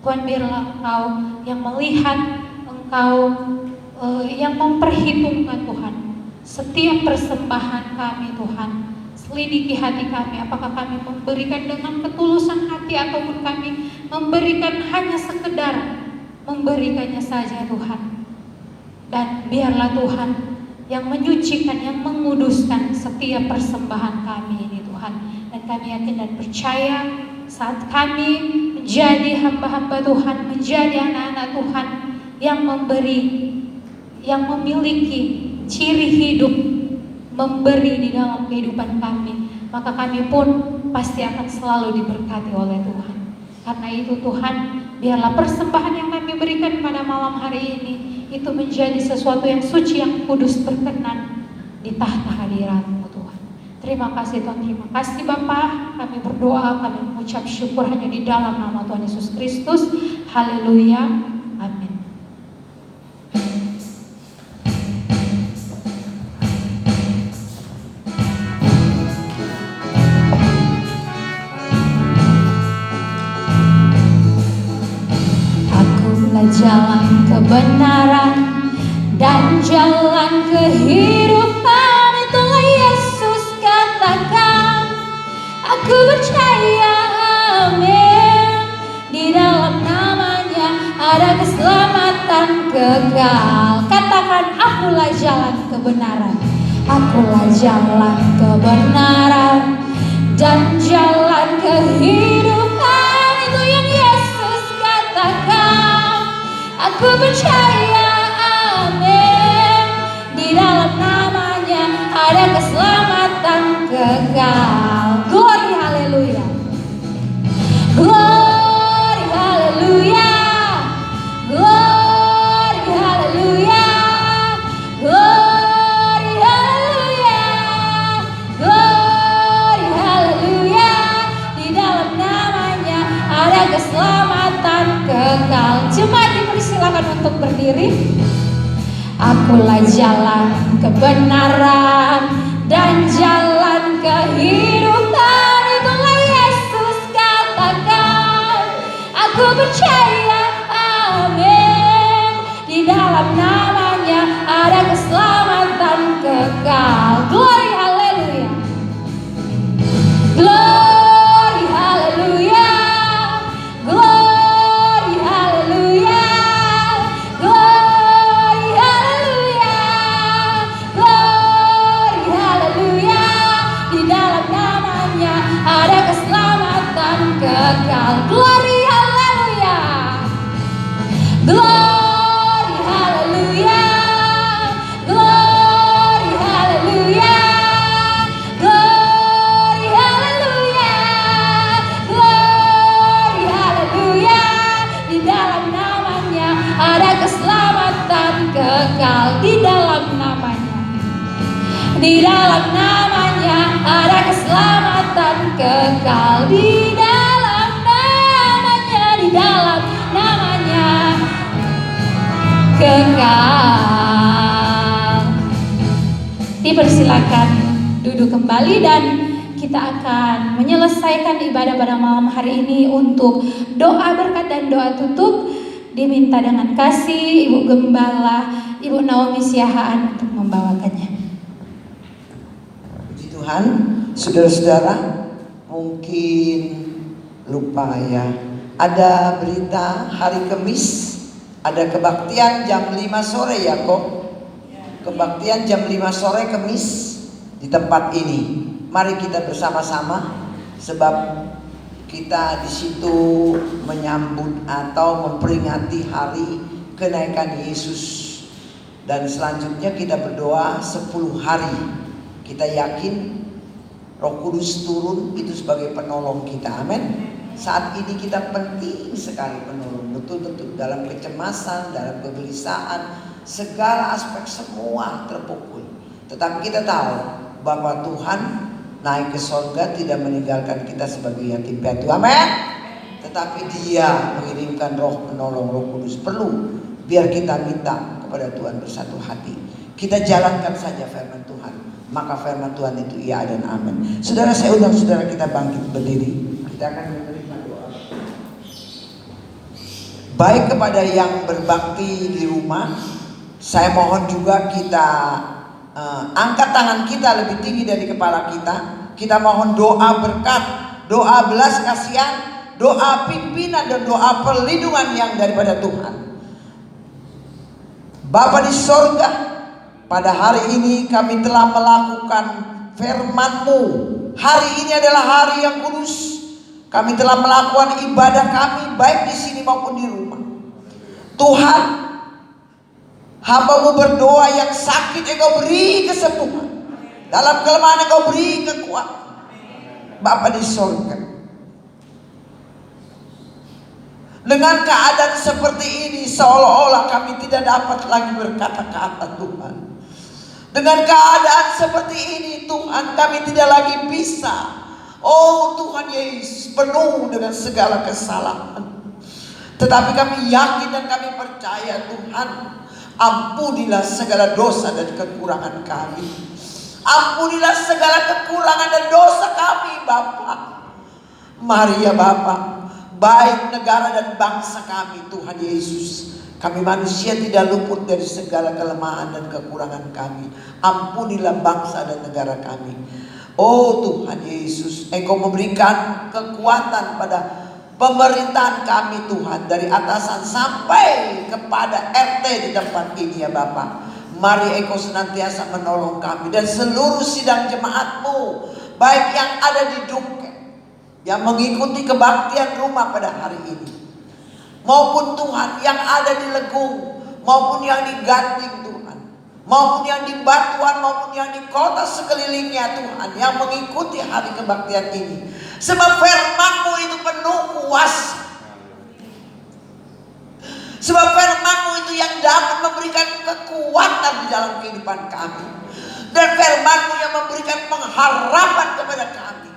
Tuhan, biarlah Engkau yang melihat, Engkau yang memperhitungkan Tuhan setiap persembahan kami Tuhan. Selidiki hati kami, apakah kami memberikan dengan ketulusan hati ataupun kami memberikan hanya sekedar memberikannya saja Tuhan. Dan biarlah Tuhan yang menyucikan, yang menguduskan setiap persembahan kami ini Tuhan. Dan kami yakin dan percaya saat kami menjadi hamba-hamba Tuhan, menjadi anak-anak Tuhan yang memberi, yang memiliki ciri hidup memberi di dalam kehidupan kami, maka kami pun pasti akan selalu diberkati oleh Tuhan. Karena itu Tuhan, biarlah persembahan yang kami berikan pada malam hari ini itu menjadi sesuatu yang suci, yang kudus, berkenan di tahta hadirat-Mu Tuhan. Terima kasih Tuhan, terima kasih Bapa. Kami berdoa, kami mengucap syukur hanya di dalam nama Tuhan Yesus Kristus. Haleluya, amin. Jalan kebenaran dan jalan kehidupan, itulah Yesus katakan. Aku percaya, amin. Di dalam namanya ada keselamatan kekal. Katakan, akulah jalan kebenaran. Akulah jalan kebenaran dan jalan kehidupan, itu yang Yesus katakan. Aku percaya, amin. Di dalam namanya ada keselamatan kekal. Glory, haleluya. Glory, haleluya. Glory, haleluya. Glory, haleluya. Glory, haleluya. Di dalam namanya ada keselamatan kekal. Jemaat dipersilakan untuk berdiri. Akulah jalan kebenaran dan jalan kehidupan, itulah Yesus katakan. Aku percaya, amin. dalam namanya ada keselamatan kekal. Di dalam namanya, di dalam namanya ada keselamatan kekal. Di dalam namanya, di dalam namanya kekal. Dipersilakan duduk kembali dan kita akan menyelesaikan ibadah pada malam hari ini untuk doa berkat dan doa tutup. Diminta dengan kasih Ibu Gembala, Ibu Naomi Siahaan untuk membawakannya. Puji Tuhan, saudara-saudara, mungkin lupa ya. Ada berita hari Kamis, ada kebaktian jam 5 sore ya kok. Kebaktian jam 5 sore Kamis di tempat ini. Mari kita bersama-sama, sebab kita di situ menyambut atau memperingati hari kenaikan Yesus. Dan selanjutnya kita berdoa 10 hari. Kita yakin Roh Kudus turun itu sebagai penolong kita. Amin. Saat ini kita penting sekali penolong. Betul-betul dalam kecemasan, dalam kegelisahan, segala aspek semua terpukul. Tetapi kita tahu bahwa Tuhan naik ke sorga tidak meninggalkan kita sebagai yatim piatu. Amin. Tetapi Dia mengirimkan Roh penolong, Roh Kudus. Perlu biar kita minta kepada Tuhan bersatu hati. Kita jalankan saja firman Tuhan. Maka firman Tuhan itu iya dan amin. Saudara, saya undang saudara kita bangkit berdiri. Kita akan menerima doa. Baik kepada yang berbakti di rumah, saya mohon juga kita angkat tangan kita lebih tinggi dari kepala kita. Kita mohon doa berkat, doa belas kasihan, doa pimpinan dan doa perlindungan yang daripada Tuhan. Bapa di sorga, pada hari ini kami telah melakukan firman-Mu. Hari ini adalah hari yang kudus. Kami telah melakukan ibadah kami baik di sini maupun di rumah. Tuhan, hamba-Mu berdoa yang sakit Engkau beri kesembuhan. Dalam kelemahan Engkau beri kekuatan. Bapa di sorga, dengan keadaan seperti ini seolah-olah kami tidak dapat lagi berkata-kata Tuhan. Dengan keadaan seperti ini Tuhan, kami tidak lagi bisa. Oh Tuhan Yesus, penuh dengan segala kesalahan. Tetapi kami yakin dan kami percaya Tuhan, ampunilah segala dosa dan kekurangan kami. Ampunilah segala kekurangan dan dosa kami Bapa. Mari ya Bapa, baik negara dan bangsa kami Tuhan Yesus. Kami manusia tidak luput dari segala kelemahan dan kekurangan kami. Ampunilah bangsa dan negara kami. Oh Tuhan Yesus, Engkau memberikan kekuatan pada pemerintahan kami Tuhan, dari atasan sampai kepada RT di tempat ini ya Bapa. Mari Engkau senantiasa menolong kami dan seluruh sidang jemaat-Mu, baik yang ada di Duke, yang mengikuti kebaktian rumah pada hari ini, maupun Tuhan yang ada di Legung, maupun yang di Gading Tuhan, maupun yang di Batuan, maupun yang di kota sekelilingnya Tuhan, yang mengikuti hari kebaktian ini. Sebab firman-Mu itu penuh kuasa. Sebab firman-Mu itu yang dapat memberikan kekuatan di dalam kehidupan kami. Dan firman-Mu yang memberikan pengharapan kepada kami.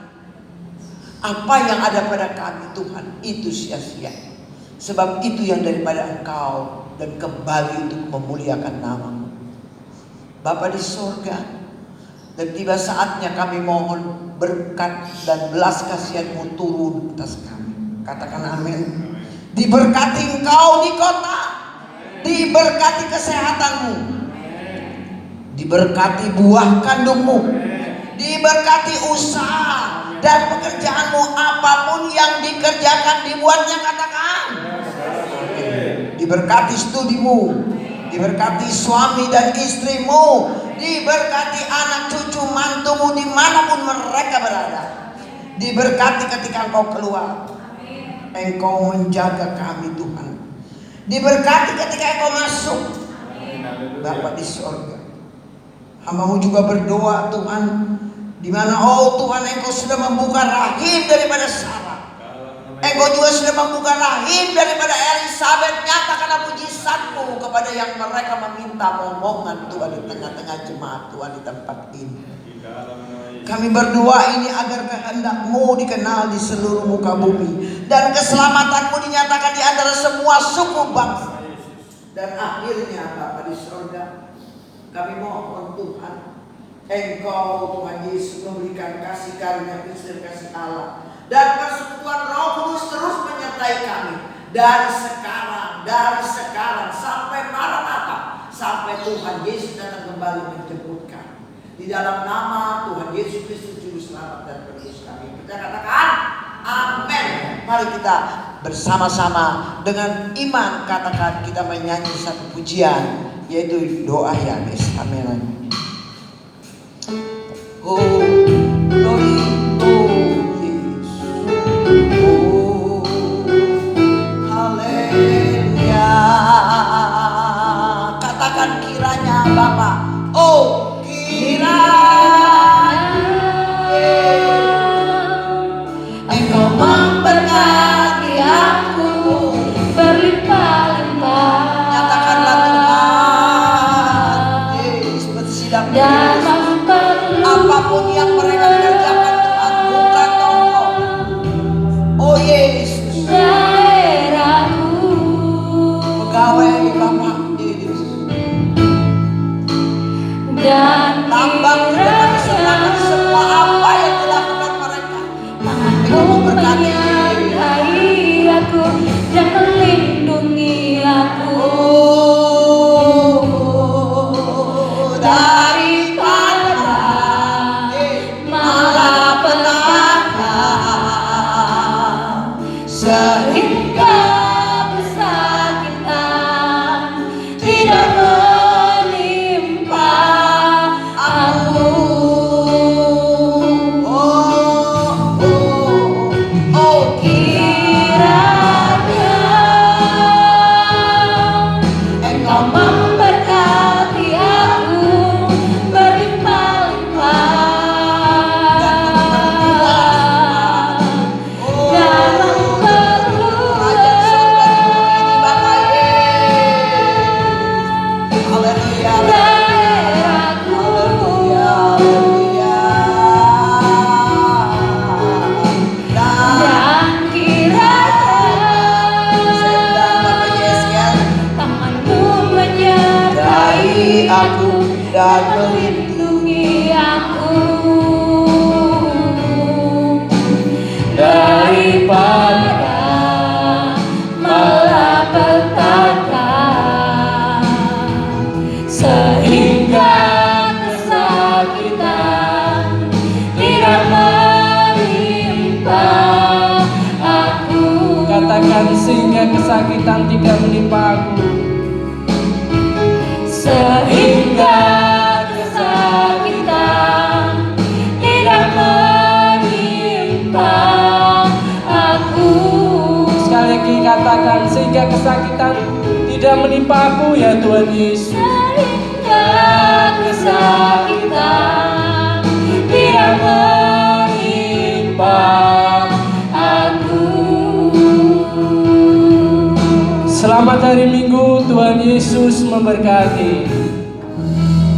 Apa yang ada pada kami Tuhan, itu sia-sia. Sebab itu yang daripada Engkau, dan kembali untuk memuliakan nama-Mu. Bapa di surga, dan tiba saatnya kami mohon berkat dan belas kasihan-Mu turun atas kami. Katakan amin. Diberkati Engkau di kota, diberkati kesehatan-Mu, diberkati buah kandung-Mu, diberkati usaha dan pekerjaan-Mu. Apapun yang dikerjakan dibuatnya, katakan. Diberkati studi-Mu, diberkati suami dan istri-Mu, diberkati anak cucu mantu-Mu dimanapun mereka berada. Diberkati ketika Engkau keluar, Engkau menjaga kami Tuhan. Diberkati ketika Engkau masuk. Bapa di surga, hamba-Mu juga berdoa Tuhan, di mana oh Tuhan Engkau sudah membuka rahim daripada Sarah. Engkau juga sudah membuka rahim daripada Elisabeth. Nyatakanlah mujizat-Mu kepada yang mereka meminta momongan Tuhan di tengah-tengah jemaat Tuhan di tempat ini. Kami berdoa ini agar kehendak-Mu dikenal di seluruh muka bumi, dan keselamatan-Mu dinyatakan di antara semua suku bangsa. Dan akhirnya Bapa di surga, kami mohon Tuhan, Engkau Tuhan Yesus memberikan kasih karunia dan kasih Allah dan persekutuan Roh Kudus terus menyertai kami dari sekarang sampai Maranatha, sampai Tuhan Yesus datang kembali menjemput kami. Di dalam nama Tuhan Yesus Kristus Juru Selamat dan Penebus kami, kita katakan amin. Mari kita bersama-sama dengan iman katakan, kita menyanyi satu pujian, yaitu doa ya guys. Amin. Oh, glory, oh yes, oh, haleluya. Katakan kiranya Bapa, oh kiranya Engkau memberkati aku berlimpah-limpah. Nyatakanlah Tuhan, yes, bersidang apapun yang mereka kerjakan Tuhan, bukan Engkau. Oh Yesus, daerahku, pegawai Bapa Yesus, dan tambang dengan diserahkan semua apa yang dilakukan mereka. Tanganmu menyertai aku dan melindungi aku daripada malapetaka, sehingga kesakitan tidak menimpa aku. Kiranya Engkau memberkati aku berlimpah-limpah dan memperluas daerahku, dan kiranya tanganmu menyertai aku dan melindungi aku daripada malapetaka, sehingga kesakitan tidak menimpa aku. Katakan sehingga kesakitan tidak menimpa aku. Sehingga kesakitan tidak menimpa aku. Sekali lagi katakan sehingga kesakitan tidak menimpa aku ya Tuhan Yesus. Sehingga kesakitan tidak menimpa aku. Selamat hari Minggu, Tuhan Yesus memberkati.